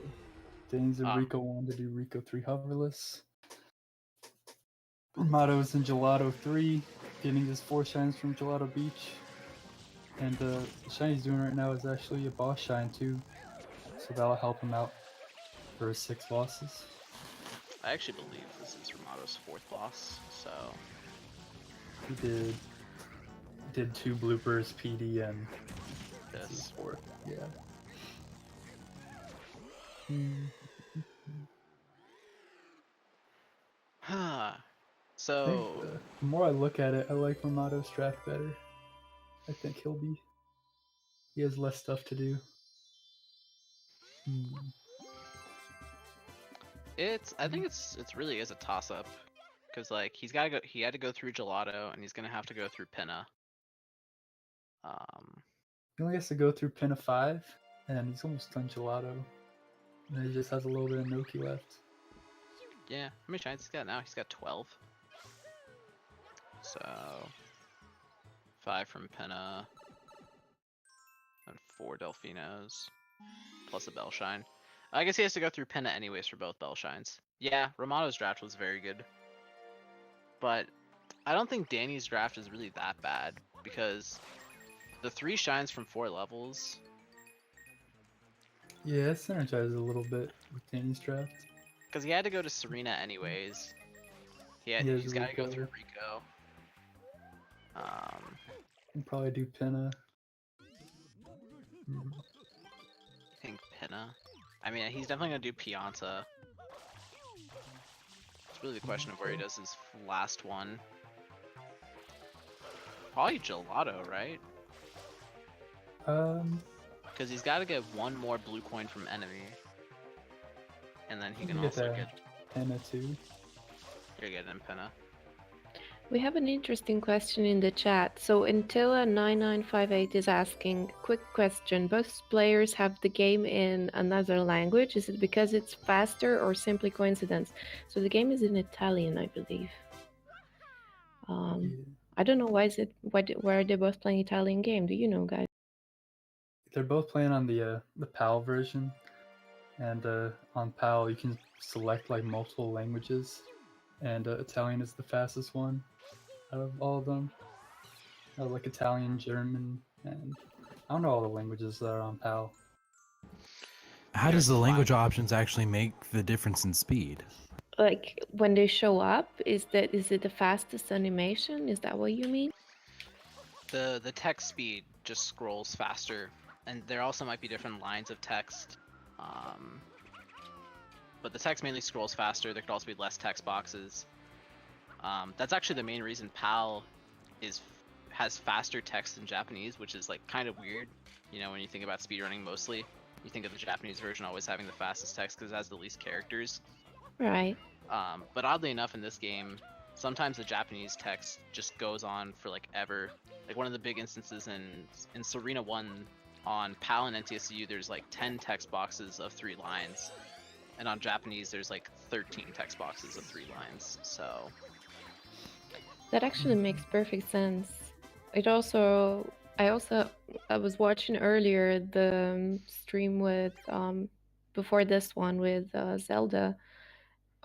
Speaker 6: Danny's in
Speaker 1: Ah.
Speaker 6: Rico 1 to do Rico 3 hoverless. Motto's in Gelato 3, getting his 4 shines from Gelato Beach. And the shine he's doing right now is actually a boss shine too. So that'll help him out for his 6 bosses.
Speaker 1: I actually believe this is Ramato's 4th boss, so...
Speaker 6: He did 2 bloopers, PD, and
Speaker 1: This.
Speaker 6: this is 4th. Yeah.
Speaker 1: Huh.
Speaker 6: I
Speaker 1: So...
Speaker 6: think the more I look at it, I like Ramato's draft better. I think he has less stuff to do.
Speaker 1: I think it's really is a toss up, because like he had to go through Gelato, and he's gonna have to go through Pinna.
Speaker 6: He only has to go through Pinna 5, and he's almost done Gelato. And he just has a little bit of Noki left.
Speaker 1: Yeah, how many shines he's got now? He's got 12. So 5 from Pinna, and 4 Delfinos, plus a Bell Shine. I guess he has to go through Pinna anyways for both Bell Shines. Yeah, Ramato's draft was very good, but I don't think Danny's draft is really that bad, because the 3 shines from 4 levels.
Speaker 6: Yeah, it synergizes a little bit with Danny's draft.
Speaker 1: Because he had to go to Serena anyways. He's got to go through Rico.
Speaker 6: He'll probably do Pinna.
Speaker 1: I think Pinna. I mean, he's definitely gonna do Pianta. It's really the question of where he does his last one. Probably Gelato, right? Because he's got to get 1 more blue coin from enemy, and then he can also get
Speaker 6: Pinna too.
Speaker 1: You're getting Pinna.
Speaker 3: We have an interesting question in the chat. So Intilla9958 is asking, quick question, both players have the game in another language. Is it because it's faster or simply coincidence? So the game is in Italian, I believe. I don't know why are they both playing Italian game? Do you know, guys?
Speaker 6: They're both playing on the PAL version, and on PAL you can select like multiple languages, and Italian is the fastest one out of all of them. Like Italian, German, and I don't know all the languages that are on PAL.
Speaker 2: How does the language options actually make the difference in speed?
Speaker 3: Like when they show up, is it the fastest animation? Is that what you mean?
Speaker 1: The text speed just scrolls faster, and there also might be different lines of text. But the text mainly scrolls faster. There could also be less text boxes. That's actually the main reason PAL has faster text in Japanese, which is like kind of weird. You know, when you think about speedrunning mostly, you think of the Japanese version always having the fastest text because it has the least characters.
Speaker 3: Right.
Speaker 1: But oddly enough, in this game, sometimes the Japanese text just goes on for like ever. Like one of the big instances in Serena 1 on PAL and NTSU, there's like 10 text boxes of 3 lines. And on Japanese, there's like 13 text boxes of 3 lines, so...
Speaker 3: That actually makes perfect sense. I was watching earlier the stream with, before this one with Zelda,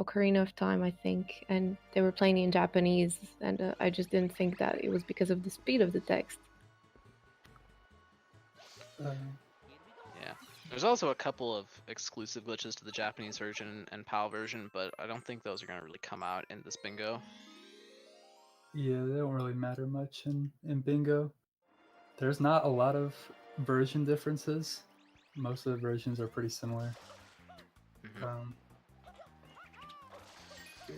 Speaker 3: Ocarina of Time, I think, and they were playing in Japanese, and I just didn't think that it was because of the speed of the text.
Speaker 1: Yeah. There's also a couple of exclusive glitches to the Japanese version and PAL version, but I don't think those are gonna really come out in this bingo.
Speaker 6: Yeah, they don't really matter much in bingo. There's not a lot of version differences. Most of the versions are pretty similar.
Speaker 1: Mhm.
Speaker 6: Yeah.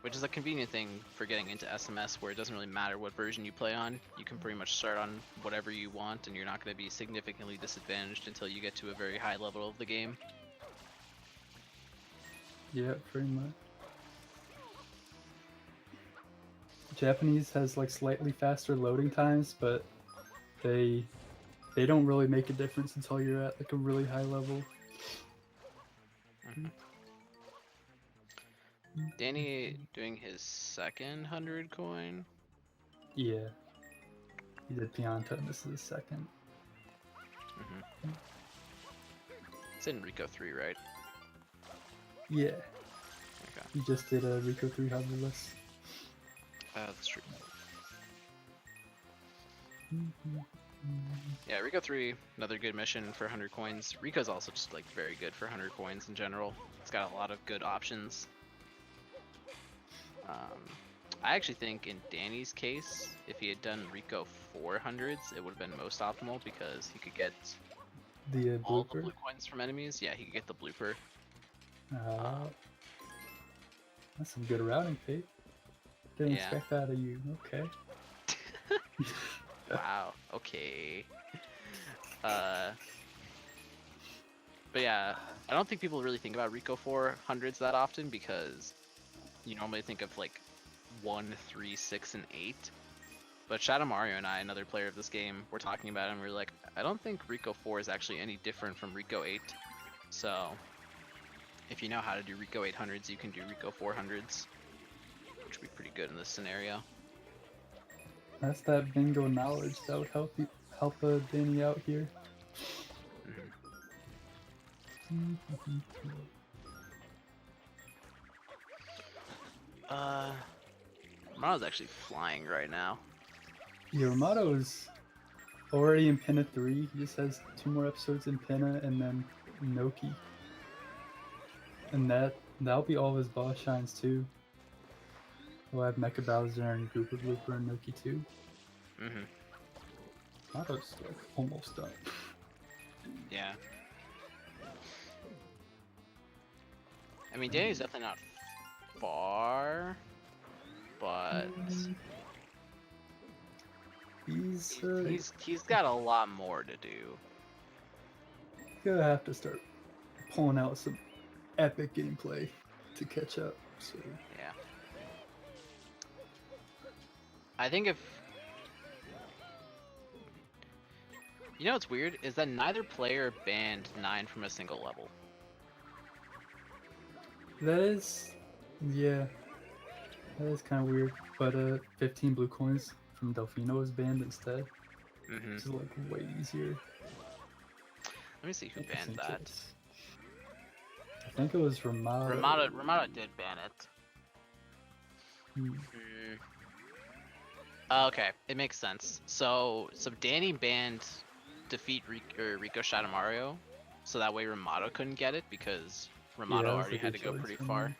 Speaker 1: Which is a convenient thing for getting into SMS, where it doesn't really matter what version you play on. You can pretty much start on whatever you want, and you're not going to be significantly disadvantaged until you get to a very high level of the game.
Speaker 6: Yeah, pretty much. Japanese has like slightly faster loading times, but they don't really make a difference until you're at like a really high level.
Speaker 1: Mhm. Danny doing his second 100 coin.
Speaker 6: Yeah. He did Pianta, and this is the second.
Speaker 1: It's in Rico 3, right?
Speaker 6: Yeah.
Speaker 1: Okay.
Speaker 6: He just did a Rico 3 hoverless.
Speaker 1: That's true. Yeah, Rico 3, another good mission for 100 coins. Rico's also just like very good for 100 coins in general. It's got a lot of good options. I actually think in Danny's case, if he had done Rico 400s, it would have been most optimal because he could get
Speaker 6: The
Speaker 1: all the
Speaker 6: blooper.
Speaker 1: blue coins from enemies. Yeah, he could get the blooper.
Speaker 6: That's some good routing, Pete. Didn't
Speaker 1: Yeah.
Speaker 6: expect that of you. Okay.
Speaker 1: Wow. Okay. But yeah, I don't think people really think about Rico 400s that often because you normally think of like 1, 3, 6, and 8. But Shadow Mario and I, another player of this game, were talking about it and we were like, I don't think Rico 4 is actually any different from Rico 8. So if you know how to do Rico 800s, you can do Rico 400s, which would be pretty good in this scenario.
Speaker 6: That's that bingo knowledge that would help Danny out here.
Speaker 1: Romano's actually flying right now.
Speaker 6: Yeah, Romano is already in Pinna 3. He just has 2 more episodes in Pinna and then Noki. And that'll be all of his boss shines too. We'll have Mecha Bowser and Gooper Blooper and Noki too. Romado's like almost done.
Speaker 1: Yeah. I mean, Danny's definitely not far, but he's got a lot more to do.
Speaker 6: Gonna have to start pulling out some epic gameplay to catch up. So
Speaker 1: yeah, I think if you know what's weird is that neither player banned 9 from a single level.
Speaker 6: that is, yeah, that is kind of weird. But 15 blue coins from Delfino is banned instead, which is like way easier.
Speaker 1: Let me see who banned that.
Speaker 6: I think it was Ramada.
Speaker 1: Ramada did ban it. Okay, it makes sense. So Danny banned defeat Rico Shadow Mario, so that way Ramada couldn't get it because Ramada already had to go pretty far.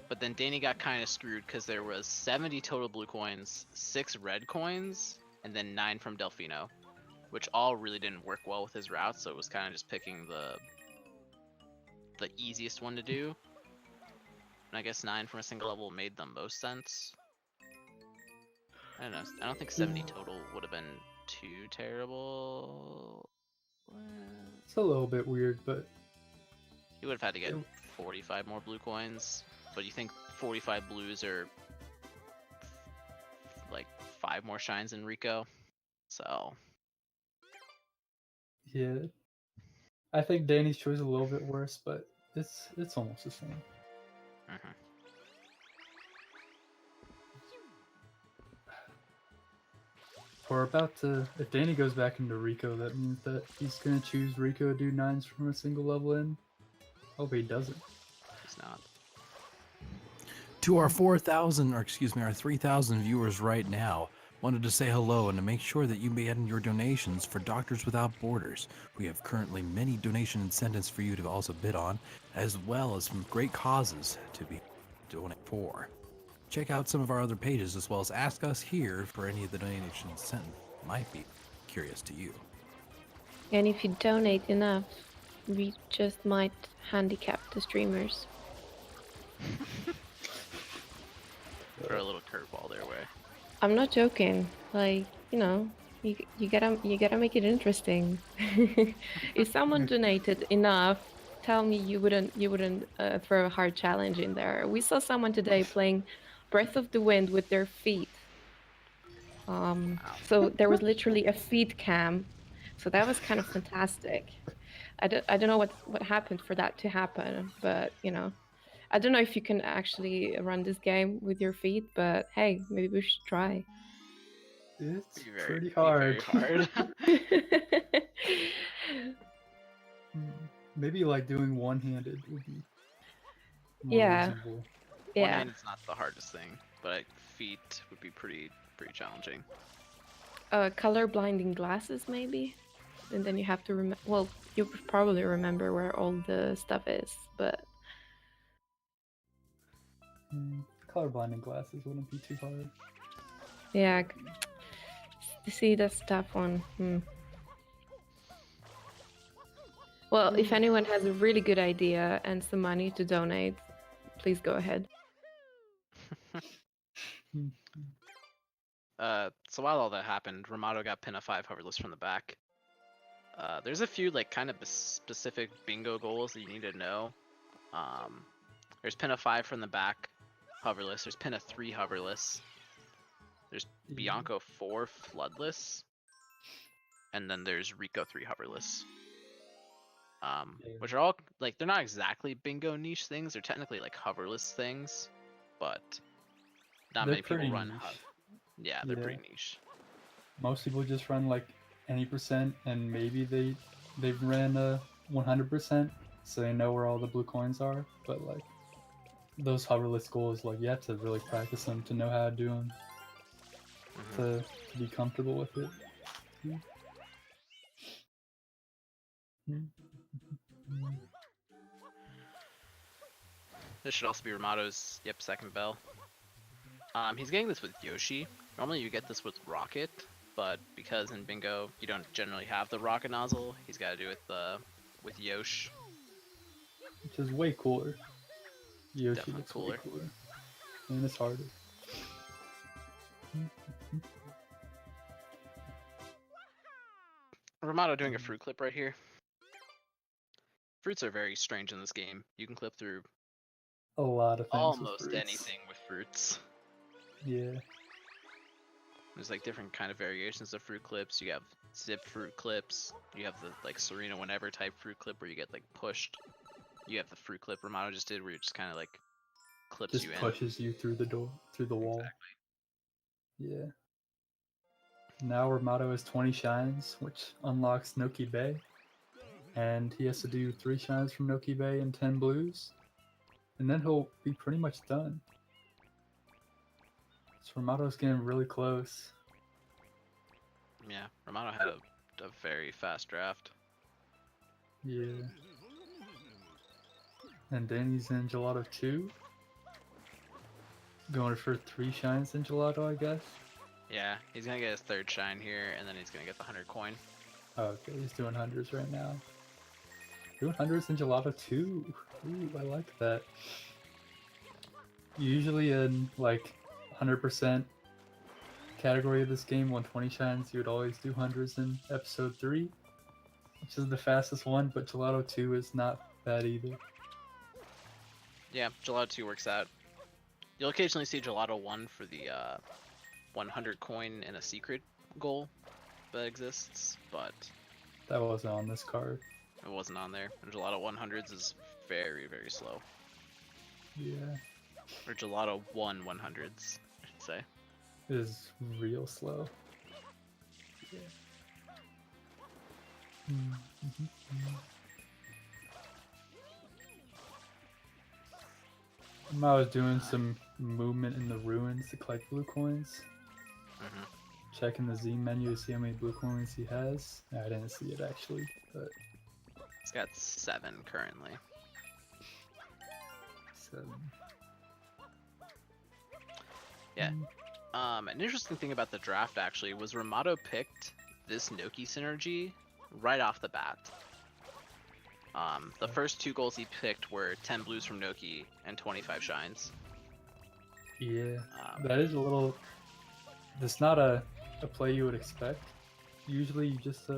Speaker 1: But then Danny got kind of screwed because there was 70 total blue coins, 6 red coins, and then 9 from Delfino, which all really didn't work well with his route. So it was kind of just picking the easiest one to do. And I guess 9 from a single level made the most sense. I don't know. I don't think 70 total would have been too terrible.
Speaker 6: It's a little bit weird, but
Speaker 1: he would have had to get 45 more blue coins. But you think 45 blues are like 5 more shines than Rico? So
Speaker 6: yeah, I think Danny's choice is a little bit worse, but it's almost the same. We're about to, if Danny goes back into Rico, that means that he's going to choose Rico to do 9s from a single level in. Hope he doesn't.
Speaker 1: He's not.
Speaker 2: To our 4,000, or excuse me, our 3,000 viewers right now, wanted to say hello and to make sure that you may add in your donations for Doctors Without Borders. We have currently many donation incentives for you to also bid on, as well as some great causes to be donated for. Check out some of our other pages, as well as ask us here for any of the donations sent. Might be curious to you.
Speaker 3: And if you donate enough, we just might handicap the streamers.
Speaker 1: Throw a little curveball their way.
Speaker 3: I'm not joking. Like, you know, you gotta make it interesting. If someone donated enough, tell me you wouldn't throw a hard challenge in there. We saw someone today playing Breath of the Wind with their feet.
Speaker 1: Wow.
Speaker 3: So there was literally a feet cam. So that was kind of fantastic. I don't know what happened for that to happen, but you know, I don't know if you can actually run this game with your feet, but hey, maybe we should try.
Speaker 6: It's
Speaker 1: Be very,
Speaker 6: pretty
Speaker 1: be
Speaker 6: hard.
Speaker 1: very hard.
Speaker 6: Maybe like doing one-handed would be more
Speaker 3: Yeah.
Speaker 6: reasonable.
Speaker 1: One
Speaker 3: Yeah.
Speaker 1: hand is not the hardest thing, but feet would be pretty challenging.
Speaker 3: Color blinding glasses, maybe, and then you have to remember. Well, you probably remember where all the stuff is, but
Speaker 6: Colorblind and glasses wouldn't be too hard.
Speaker 3: yeah. See, that's a tough one. Well, if anyone has a really good idea and some money to donate, please go ahead.
Speaker 1: So while all that happened, Ramato got pin of 5 hoverless from the back. There's a few like kind of specific bingo goals that you need to know. There's pin of 5 from the back, hoverless. There's pin of 3 hoverless. There's Bianco 4 floodless, and then there's Rico 3 hoverless. Which are all like they're not exactly bingo niche things. They're technically like hoverless things, but not
Speaker 6: They're
Speaker 1: many people
Speaker 6: pretty
Speaker 1: run.
Speaker 6: niche.
Speaker 1: Yeah, they're
Speaker 6: Yeah.
Speaker 1: pretty niche.
Speaker 6: Most people just run like any percent, and maybe they've ran 100%, so they know where all the blue coins are. But like those hoverless goals, like you have to really practice them to know how to do them, to be comfortable with it.
Speaker 1: This should also be Ramato's second bell. He's getting this with Yoshi. Normally you get this with Rocket, but because in Bingo you don't generally have the rocket nozzle, he's got to do it with Yosh.
Speaker 6: Which is way cooler. Yoshi
Speaker 1: Definitely
Speaker 6: looks
Speaker 1: cooler.
Speaker 6: way cooler. And it's harder.
Speaker 1: Ramato doing a fruit clip right here. Fruits are very strange in this game. You can clip through
Speaker 6: A lot of things
Speaker 1: almost
Speaker 6: with fruits.
Speaker 1: anything with fruits.
Speaker 6: Yeah.
Speaker 1: There's like different kind of variations of fruit clips. You have zip fruit clips. You have the like Serena whenever type fruit clip where you get like pushed. You have the fruit clip Ramato just did where you just kind of like clips
Speaker 6: Just
Speaker 1: you in.
Speaker 6: pushes you through the door, through the wall.
Speaker 1: Exactly.
Speaker 6: Yeah. Now Ramato has 20 shines, which unlocks Noki Bay. And he has to do 3 shines from Noki Bay and 10 blues. And then he'll be pretty much done. So Ramato's getting really close.
Speaker 1: Yeah, Ramato had a very fast draft.
Speaker 6: Yeah. And Danny's in Gelato 2. Going for 3 shines in Gelato, I guess.
Speaker 1: Yeah, he's gonna get his 3rd shine here, and then he's gonna get the 100 coin.
Speaker 6: Oh, okay, he's doing hundreds right now. Doing hundreds in Gelato 2. Ooh, I like that. Usually in like 100% category of this game, 120 shines, you would always do hundreds in episode 3, which is the fastest one, but Gelato 2 is not bad either.
Speaker 1: Yeah, Gelato 2 works out. You'll occasionally see Gelato 1 for the 100 coin and a secret goal that exists, but
Speaker 6: That wasn't on this card.
Speaker 1: it wasn't on there. And Gelato 100s is very, very slow.
Speaker 6: Yeah,
Speaker 1: Or Gelato 100s, I should say.
Speaker 6: it is real slow. Yeah. I was doing some movement in the ruins to collect blue coins.
Speaker 1: Mhm.
Speaker 6: Checking the Z menu to see how many blue coins he has. I didn't see it actually, but
Speaker 1: He's got 7 currently.
Speaker 6: 7.
Speaker 1: Yeah. An interesting thing about the draft actually was Ramato picked this Noki synergy right off the bat. The first 2 goals he picked were 10 blues from Noki and 25 shines.
Speaker 6: Yeah,
Speaker 1: Um,
Speaker 6: that is a little. That's not a play you would expect. Usually, you just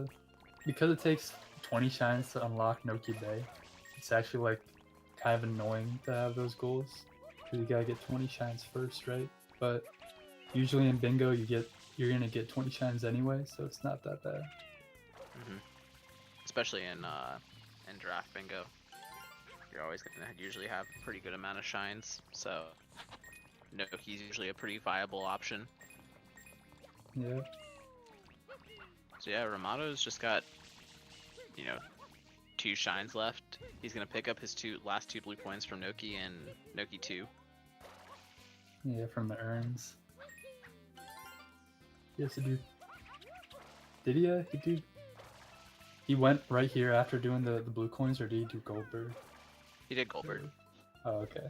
Speaker 6: because it takes 20 shines to unlock Noki Bay. It's actually like kind of annoying to have those goals because you gotta get 20 shines first, right? But usually in bingo, you're gonna get 20 shines anyway, so it's not that bad.
Speaker 1: especially in draft bingo, you're always gonna usually have a pretty good amount of shines. So Noki's usually a pretty viable option.
Speaker 6: Yeah.
Speaker 1: So yeah, Ramato's just got, 2 shines left. He's gonna pick up his last 2 blue coins from Noki and Noki 2.
Speaker 6: Yeah, from the urns. He has to do. Did he? He do. He went right here after doing the blue coins, or did he do Goldberg?
Speaker 1: He did Goldberg.
Speaker 6: Oh, okay.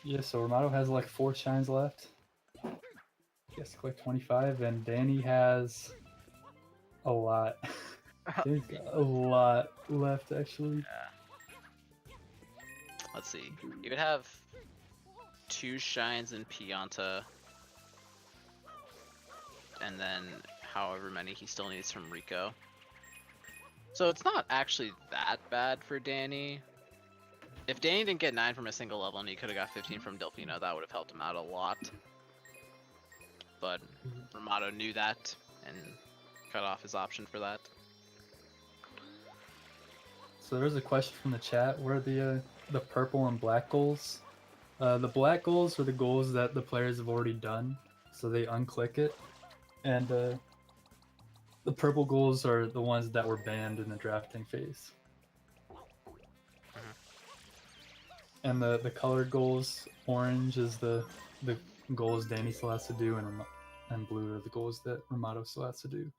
Speaker 6: Yeah, so Ramato has like 4 shines left. He has to collect 25, and Danny has a lot. Danny's got a lot left, actually.
Speaker 1: Let's see. You could have 2 shines in Pianta, and then however many he still needs from Rico. So it's not actually that bad for Danny. If Danny didn't get 9 from a single level and he could have got 15 from Delfino, that would have helped him out a lot. But Ramato knew that and cut off his option for that.
Speaker 6: So there's a question from the chat. Where are the purple and black goals? The black goals are the goals that the players have already done, so they unclick it. And the purple goals are the ones that were banned in the drafting phase. And the colored goals, orange is the goals Danny still has to do, and blue are the goals that Ramato still has to do.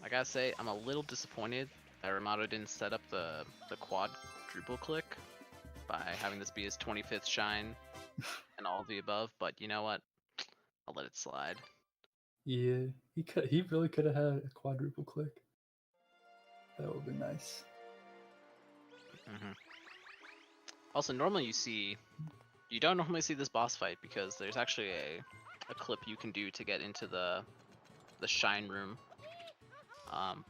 Speaker 1: I gotta say, I'm a little disappointed that Ramato didn't set up the quadruple click by having this be his 25th shine and all of the above, but you know what? I'll let it slide.
Speaker 6: Yeah, he really could have had a quadruple click. That would be nice.
Speaker 1: Also, normally you don't normally see this boss fight because there's actually a clip you can do to get into the shine room.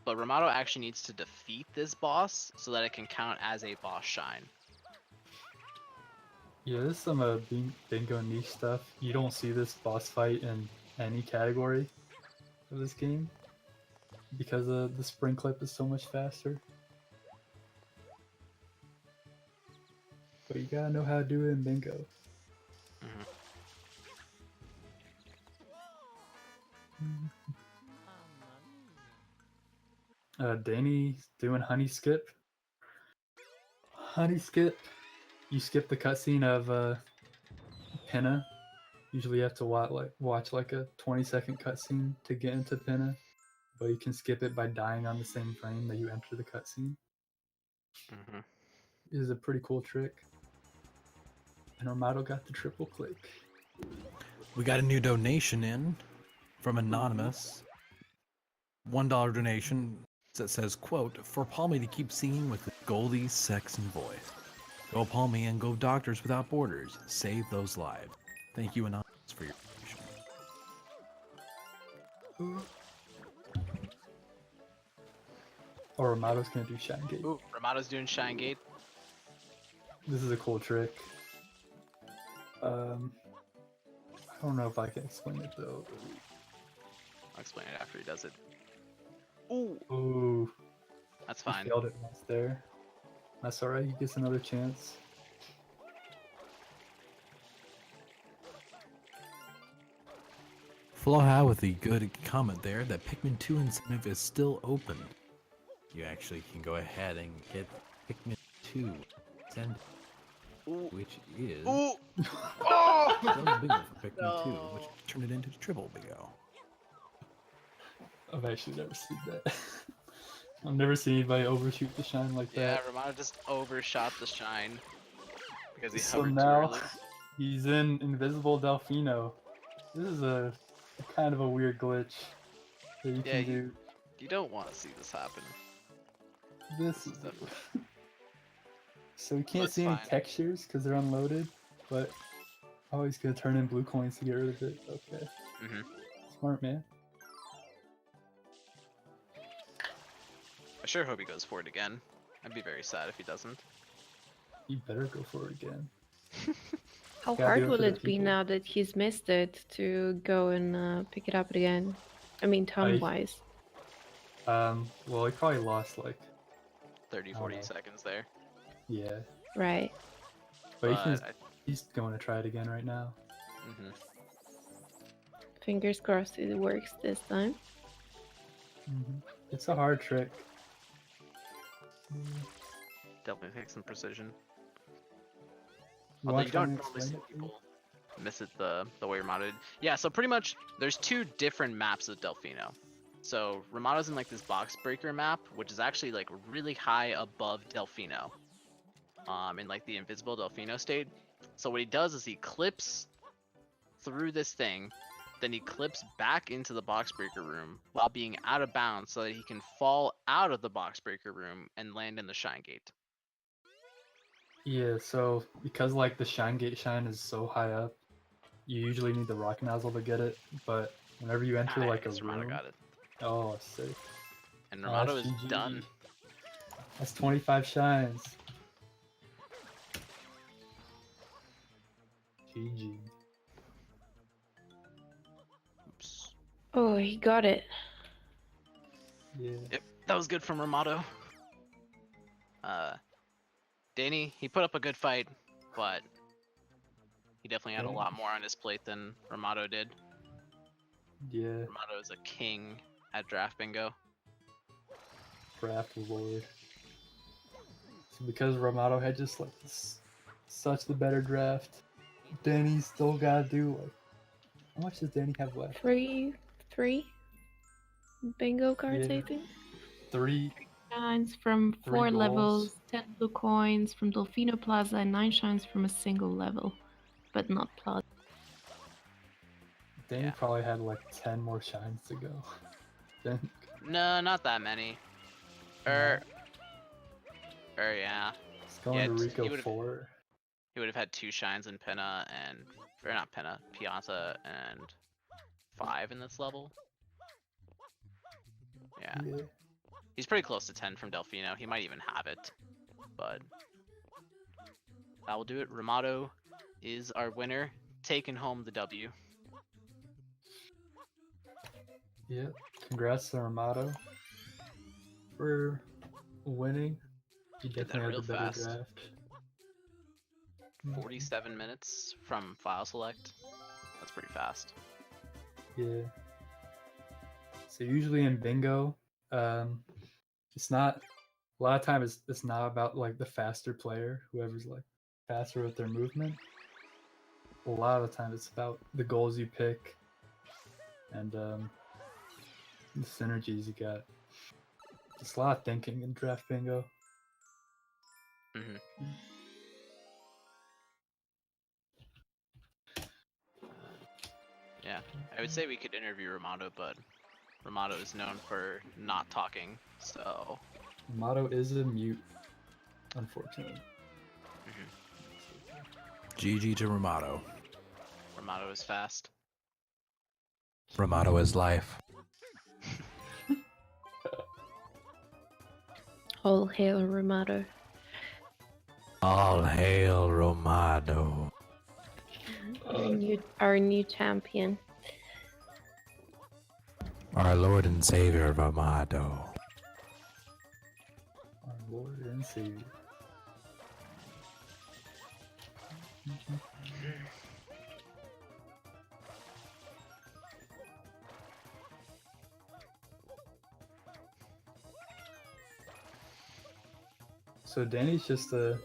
Speaker 1: But Ramato actually needs to defeat this boss so that it can count as a boss shine.
Speaker 6: Yeah, this is some bingo niche stuff. You don't see this boss fight in any category of this game because the spring clip is so much faster. But you gotta know how to do it in bingo. Danny's doing honey skip. Honey skip. You skip the cutscene of Pinna. Usually you have to watch like a 20-second cutscene to get into Pinna, but you can skip it by dying on the same frame that you enter the cutscene. It is a pretty cool trick. And Ramato got the triple click.
Speaker 2: We got a new donation in from Anonymous. $1 donation that says, quote, "For Palmy to keep singing with the Goldie sexy voice. Go Palmy and go Doctors Without Borders. Save those lives." Thank you, Anonymous, for your donation.
Speaker 6: Or Ramato's gonna do Shine Gate.
Speaker 1: Ooh, Ramato's doing Shine Gate.
Speaker 6: This is a cool trick. I don't know if I can explain it though.
Speaker 1: I'll explain it after he does it. Ooh,
Speaker 6: Ooh,
Speaker 1: that's
Speaker 6: he
Speaker 1: fine.
Speaker 6: failed it once there. That's alright, he gets another chance.
Speaker 2: Floha with the good comment there that Pikmin 2 incentive is still open. you actually can go ahead and get Pikmin 2 send,
Speaker 1: Ooh.
Speaker 2: which is
Speaker 1: Ooh! Oh!
Speaker 2: Double Bingo for Pikmin 2, which
Speaker 1: No.
Speaker 2: turned it into Triple Bingo.
Speaker 6: I've actually never seen that. I've never seen anybody overshoot the shine like
Speaker 1: Yeah,
Speaker 6: that.
Speaker 1: Romano just overshot the shine because he
Speaker 6: So
Speaker 1: hovered too
Speaker 6: now
Speaker 1: early.
Speaker 6: he's in Invisible Delfino. This is a kind of a weird glitch that you
Speaker 1: Yeah,
Speaker 6: can do.
Speaker 1: you don't want to see this happen.
Speaker 6: This
Speaker 1: This is
Speaker 6: is
Speaker 1: definitely.
Speaker 6: so you can't
Speaker 1: it's
Speaker 6: see any
Speaker 1: fine.
Speaker 6: textures because they're unloaded, but oh, he's gonna turn in blue coins to get rid of it. Okay,
Speaker 1: Hmm.
Speaker 6: smart man.
Speaker 1: I sure hope he goes for it again. I'd be very sad if he doesn't.
Speaker 6: You better go for it again.
Speaker 3: How
Speaker 6: Gotta
Speaker 3: hard
Speaker 6: do it
Speaker 3: will
Speaker 6: for the
Speaker 3: it be
Speaker 6: people.
Speaker 3: now that he's missed it to go and pick it up again? I mean, time-wise.
Speaker 6: Well, he probably lost like
Speaker 1: 30,
Speaker 6: I
Speaker 1: 40
Speaker 6: don't know.
Speaker 1: seconds there.
Speaker 6: Yeah,
Speaker 3: Right.
Speaker 6: but
Speaker 1: But
Speaker 6: he's going to try it again right now.
Speaker 1: Mhm.
Speaker 3: Fingers crossed it works this time.
Speaker 6: It's a hard trick.
Speaker 1: Definitely takes some precision.
Speaker 6: You
Speaker 1: Although
Speaker 6: want
Speaker 1: you
Speaker 6: to try
Speaker 1: don't
Speaker 6: and
Speaker 1: normally
Speaker 6: explain
Speaker 1: see
Speaker 6: it?
Speaker 1: people miss it the way Ramado did. Yeah, so pretty much there's two different maps of Delfino. So Ramado's in like this box breaker map, which is actually like really high above Delfino. In like the invisible Delfino state. So what he does is he clips through this thing, then he clips back into the box breaker room while being out of bounds so that he can fall out of the box breaker room and land in the shine gate.
Speaker 6: Yeah, so because like the shine gate shine is so high up, you usually need the rock nozzle to get it. But whenever you enter like a
Speaker 1: Nice, Ramado
Speaker 6: room,
Speaker 1: got it.
Speaker 6: oh sick!
Speaker 1: And
Speaker 6: Oh,
Speaker 1: Ramado
Speaker 6: that's
Speaker 1: is
Speaker 6: GG.
Speaker 1: done.
Speaker 6: That's 25 shines. GG.
Speaker 1: Oops.
Speaker 3: Oh, he got it.
Speaker 6: Yeah.
Speaker 1: Yep, that was good from Ramado. Danny, he put up a good fight, but he definitely had a lot more on his plate than Ramado did.
Speaker 6: Yeah.
Speaker 1: Ramado is a king at draft bingo.
Speaker 6: Draft lord. So because Ramato had just like such the better draft, Danny still gotta do like how much does Danny have left?
Speaker 3: Three bingo cards,
Speaker 6: Yeah.
Speaker 3: I think.
Speaker 6: 3
Speaker 3: Shines from
Speaker 6: 3
Speaker 3: 4
Speaker 6: goals.
Speaker 3: levels, 10 blue coins from Delfino Plaza, and 9 shines from a single level, but not Plaza.
Speaker 6: Danny
Speaker 1: Yeah.
Speaker 6: probably had like 10 more shines to go. Then
Speaker 1: No, not that many. Yeah.
Speaker 6: it's going
Speaker 1: Yeah,
Speaker 6: to
Speaker 1: he
Speaker 6: Rico
Speaker 1: would've-
Speaker 6: 4.
Speaker 1: He would have had 2 shines in Pinna and, or not Pinna, Piazza and 5 in this level. Yeah,
Speaker 6: Yeah.
Speaker 1: he's pretty close to 10 from Delfino. He might even have it, but that will do it. Ramado is our winner, taking home the W.
Speaker 6: Yeah. Congrats to Armato for winning. He
Speaker 1: Did that
Speaker 6: definitely had
Speaker 1: real
Speaker 6: the better
Speaker 1: fast.
Speaker 6: draft.
Speaker 1: 47 minutes from file select. That's pretty fast.
Speaker 6: Yeah. So usually in bingo, it's not a lot of times it's not about like the faster player, whoever's like faster with their movement. A lot of the time it's about the goals you pick and the synergies you got. Just a lot of thinking in draft bingo.
Speaker 1: Hmm. Yeah, I would say we could interview Ramado, but Ramado is known for not talking, so.
Speaker 6: Motto is a mute, unfortunately.
Speaker 2: GG to Ramato.
Speaker 1: Ramado is fast.
Speaker 2: Ramato is life.
Speaker 3: All hail Ramato.
Speaker 2: All hail Romado.
Speaker 3: Our new champion.
Speaker 2: Our Lord and Savior Romado.
Speaker 6: Our Lord and Savior. So Danny's just a.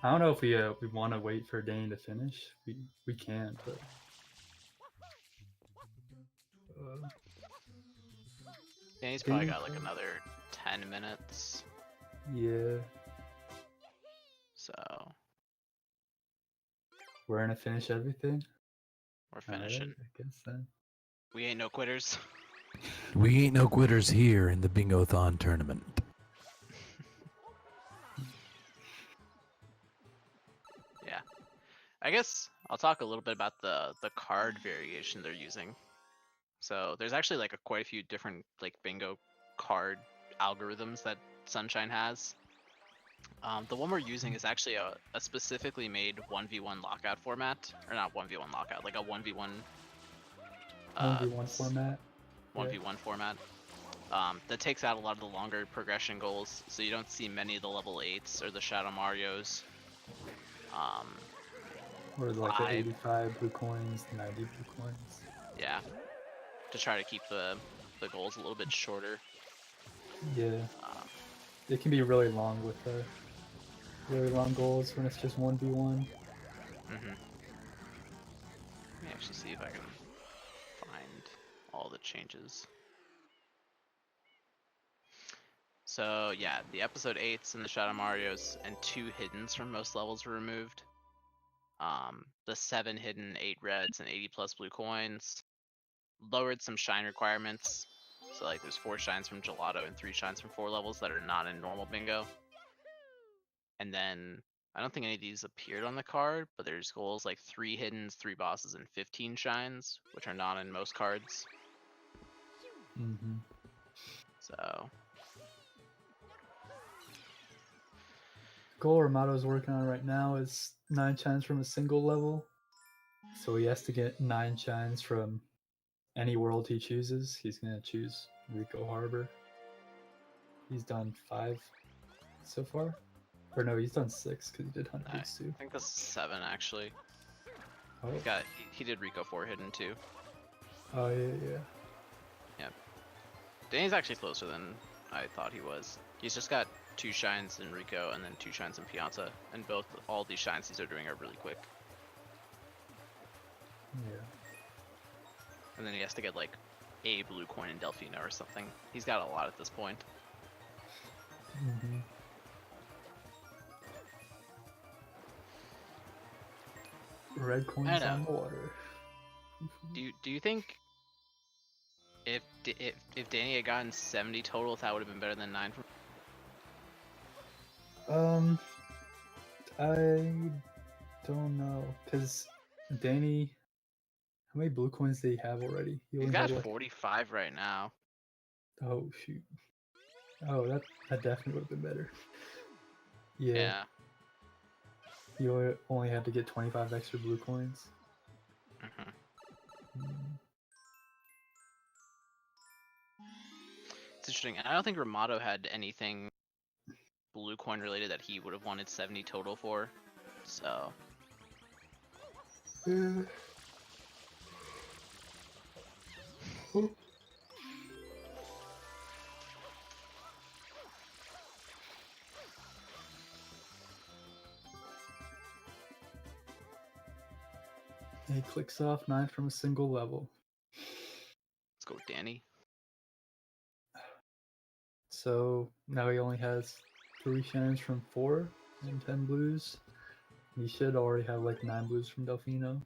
Speaker 6: I don't know if we want to wait for Danny to finish. We can, but.
Speaker 1: Danny's probably got like
Speaker 6: Danny-
Speaker 1: another 10 minutes.
Speaker 6: Yeah,
Speaker 1: So
Speaker 6: we're gonna finish everything.
Speaker 1: we're
Speaker 6: Alright,
Speaker 1: finishing.
Speaker 6: I guess then.
Speaker 1: We ain't no quitters.
Speaker 2: We ain't no quitters here in the Bingothon tournament.
Speaker 1: Yeah. I guess I'll talk a little bit about the card variation they're using. So there's actually like quite a few different like bingo card algorithms that Sunshine has. The one we're using is actually a specifically made 1v1 lockout format, or not 1v1 lockout, like a 1v1
Speaker 6: 1v1 format.
Speaker 1: 1v1 format. That takes out a lot of the longer progression goals, so you don't see many of the level 8s or the Shadow Marios.
Speaker 6: Or like the
Speaker 1: I-
Speaker 6: 85 blue coins, 90 blue coins.
Speaker 1: Yeah, to try to keep the goals a little bit shorter.
Speaker 6: Yeah,
Speaker 1: Um,
Speaker 6: it can be really long with really long goals when it's just 1v1.
Speaker 1: Let me actually see if I can find all the changes. So yeah, the episode 8s and the Shadow Marios and 2 hiddens from most levels were removed. The 7 hidden, 8 reds, and 80 plus blue coins. Lowered some shine requirements. So like there's 4 shines from Gelato and 3 shines from 4 levels that are not in normal bingo. And then I don't think any of these appeared on the card, but there's goals like 3 hiddens, 3 bosses, and 15 shines, which are not in most cards.
Speaker 6: Mm-hmm.
Speaker 1: So
Speaker 6: Goal Ramato's working on right now is 9 shines from a single level. So he has to get 9 shines from any world he chooses. He's gonna choose Rico Harbor. He's done 5 so far. Or no, he's done 6 because he did hundreds too.
Speaker 1: I think that's 7 actually.
Speaker 6: Oh,
Speaker 1: He did Rico 4 hidden too.
Speaker 6: oh yeah, yeah.
Speaker 1: Danny's actually closer than I thought he was. He's just got 2 shines in Rico and then 2 shines in Pianta, and all these shines these are doing are really quick.
Speaker 6: Yeah.
Speaker 1: And then he has to get like a blue coin in Delfino or something. He's got a lot at this point.
Speaker 6: Mm-hmm. Red coins
Speaker 1: know.
Speaker 6: on the water.
Speaker 1: Do you think if Danny had gotten 70 total, that would have been better than 9 from?
Speaker 6: I don't know, cause Danny, how many blue coins did he have already? He
Speaker 1: He's
Speaker 6: only
Speaker 1: got
Speaker 6: had, like,
Speaker 1: 45 right now.
Speaker 6: oh shoot. Oh, that definitely would have been better. Yeah,
Speaker 1: Yeah.
Speaker 6: he only had to get 25 extra blue coins.
Speaker 1: Mhm.
Speaker 6: Mm,
Speaker 1: It's interesting. I don't think Ramato had anything blue coin related that he would have wanted 70 total for. So
Speaker 6: yeah. Oh. He clicks off 9 from a single level.
Speaker 1: let's go with Danny.
Speaker 6: So now he only has 3 shines from 4 and 10 blues. He should already have like 9 blues from Delfino.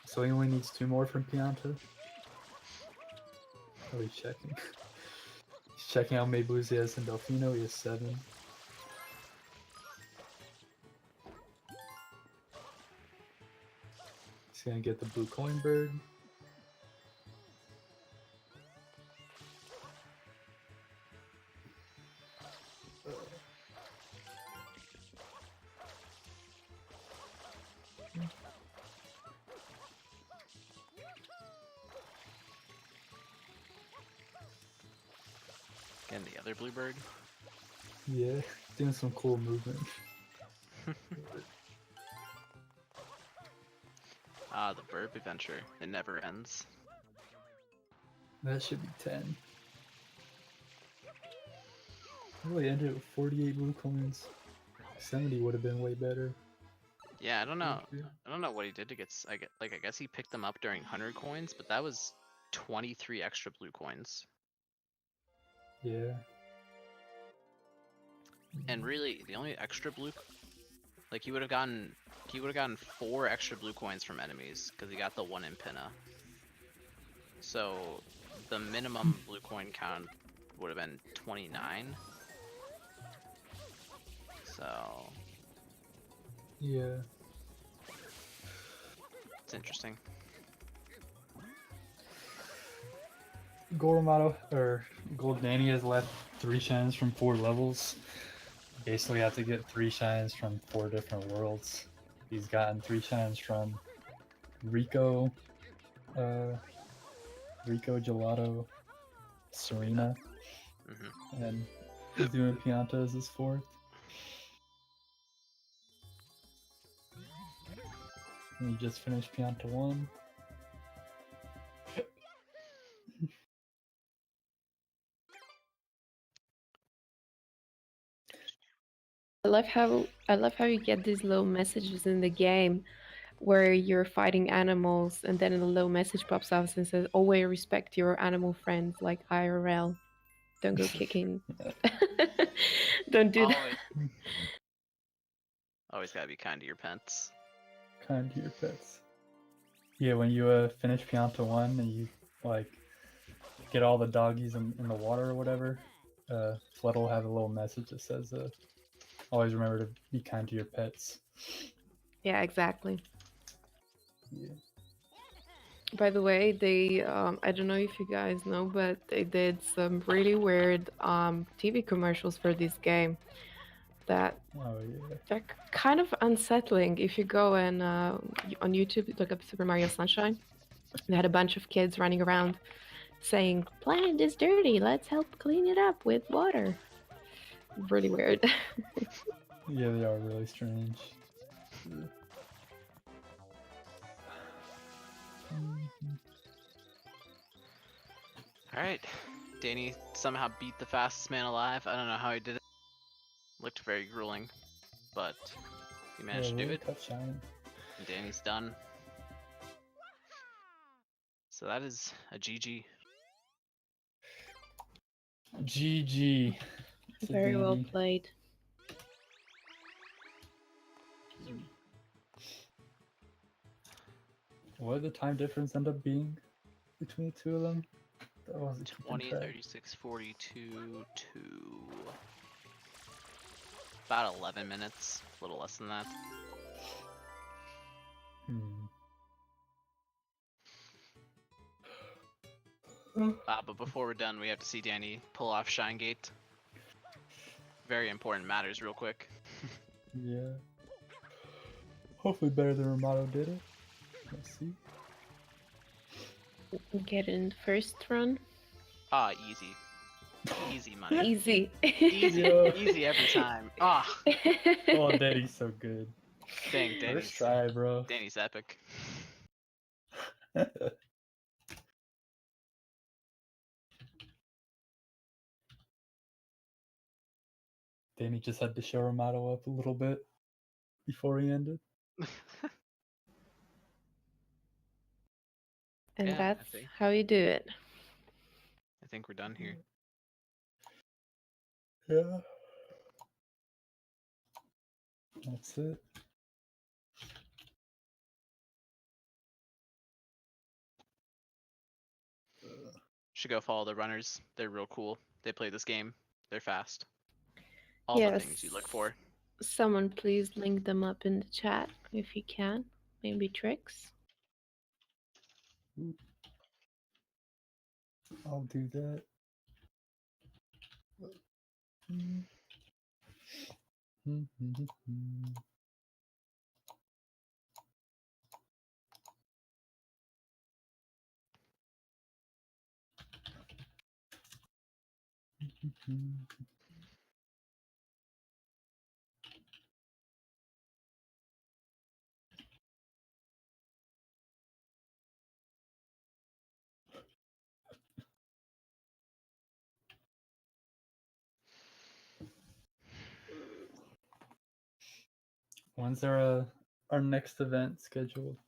Speaker 6: So he only needs 2 more from Pianta. Oh, he's checking. He's checking how many blues he has in Delfino. He has 7. He's gonna get the blue coin bird.
Speaker 1: And the other bluebird.
Speaker 6: Yeah, doing some cool movement.
Speaker 1: The burp adventure. It never ends.
Speaker 6: That should be 10. Really ended with 48 blue coins. 70 would have been way better.
Speaker 1: Yeah, I don't know. I don't know what he did to get. I guess he picked them up during 100 coins, but that was 23 extra blue coins.
Speaker 6: Yeah.
Speaker 1: And really, the only extra blue, like he would have gotten 4 extra blue coins from enemies because he got the one in Pinna. So the minimum blue coin count would have been 29. So
Speaker 6: Yeah.
Speaker 1: it's interesting.
Speaker 6: Goramato or Gold Danny has left 3 shines from 4 levels. Basically, have to get 3 shines from 4 different worlds. He's gotten 3 shines from Rico, Gelato, Serena, and he's doing Pianta as his 4th. And he just finished Pianta 1.
Speaker 3: I love how you get these little messages in the game where you're fighting animals and then a little message pops up and says, always respect your animal friends like IRL. Don't go kicking. Don't do that.
Speaker 1: Always gotta be kind to your pets.
Speaker 6: Kind to your pets. Yeah, when you finish Pianta 1 and you like get all the doggies in the water or whatever, Flood will have a little message that says, always remember to be kind to your pets.
Speaker 3: Yeah, exactly.
Speaker 6: Yeah.
Speaker 3: By the way, they I don't know if you guys know, but they did some really weird TV commercials for this game that
Speaker 6: Oh yeah.
Speaker 3: they're kind of unsettling. If you go and on YouTube look up Super Mario Sunshine, they had a bunch of kids running around saying, "Planet is dirty. Let's help clean it up with water." Really weird.
Speaker 6: Yeah, they are really strange.
Speaker 1: Alright. Danny somehow beat the fastest man alive. I don't know how he did it. Looked very grueling, but he managed to do
Speaker 6: really
Speaker 1: it.
Speaker 6: tough shine.
Speaker 1: And Danny's done. So that is a GG.
Speaker 6: GG.
Speaker 3: Very well
Speaker 6: Danny.
Speaker 3: played.
Speaker 6: What did the time difference end up being between the two of them? That wasn't keeping
Speaker 1: 20,
Speaker 6: track.
Speaker 1: 36, 42, 2. About 11 minutes. A little less than that. But before we're done, we have to see Danny pull off Shine Gate. Very important matters real quick.
Speaker 6: Yeah. Hopefully better than Ramato did it. Let's see.
Speaker 3: Get in the first run.
Speaker 1: Easy. Easy money.
Speaker 3: Easy.
Speaker 1: Easy.
Speaker 6: Yeah.
Speaker 1: Easy every time.
Speaker 6: Oh, Danny's so good.
Speaker 1: Dang,
Speaker 6: First
Speaker 1: Danny's
Speaker 6: try, bro.
Speaker 1: Danny's epic.
Speaker 6: Danny just had to show Ramato up a little bit before he ended.
Speaker 3: And
Speaker 1: Yeah,
Speaker 3: that's
Speaker 1: I think.
Speaker 3: how you do it.
Speaker 1: I think we're done here.
Speaker 6: Yeah. That's it.
Speaker 1: Should go follow the runners. They're real cool. They play this game. They're fast. All the things you look for.
Speaker 3: Someone please link them up in the chat if you can. Maybe Tricks.
Speaker 6: I'll do that. When's our next event scheduled?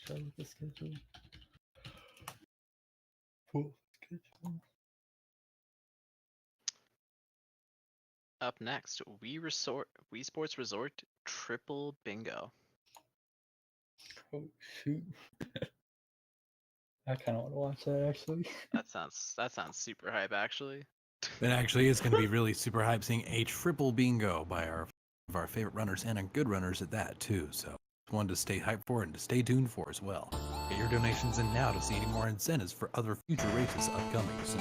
Speaker 6: Show the schedule. Full schedule.
Speaker 1: Up next, Wii Sports Resort Triple Bingo.
Speaker 6: Oh shoot! I kind of want to watch that actually.
Speaker 1: That sounds super hype, actually.
Speaker 2: But actually, it's going to be really super hype seeing a triple bingo by our favorite runners and a good runners at that too. So one to stay hyped for and to stay tuned for as well. Get your donations in now to see any more incentives for other future races upcoming soon.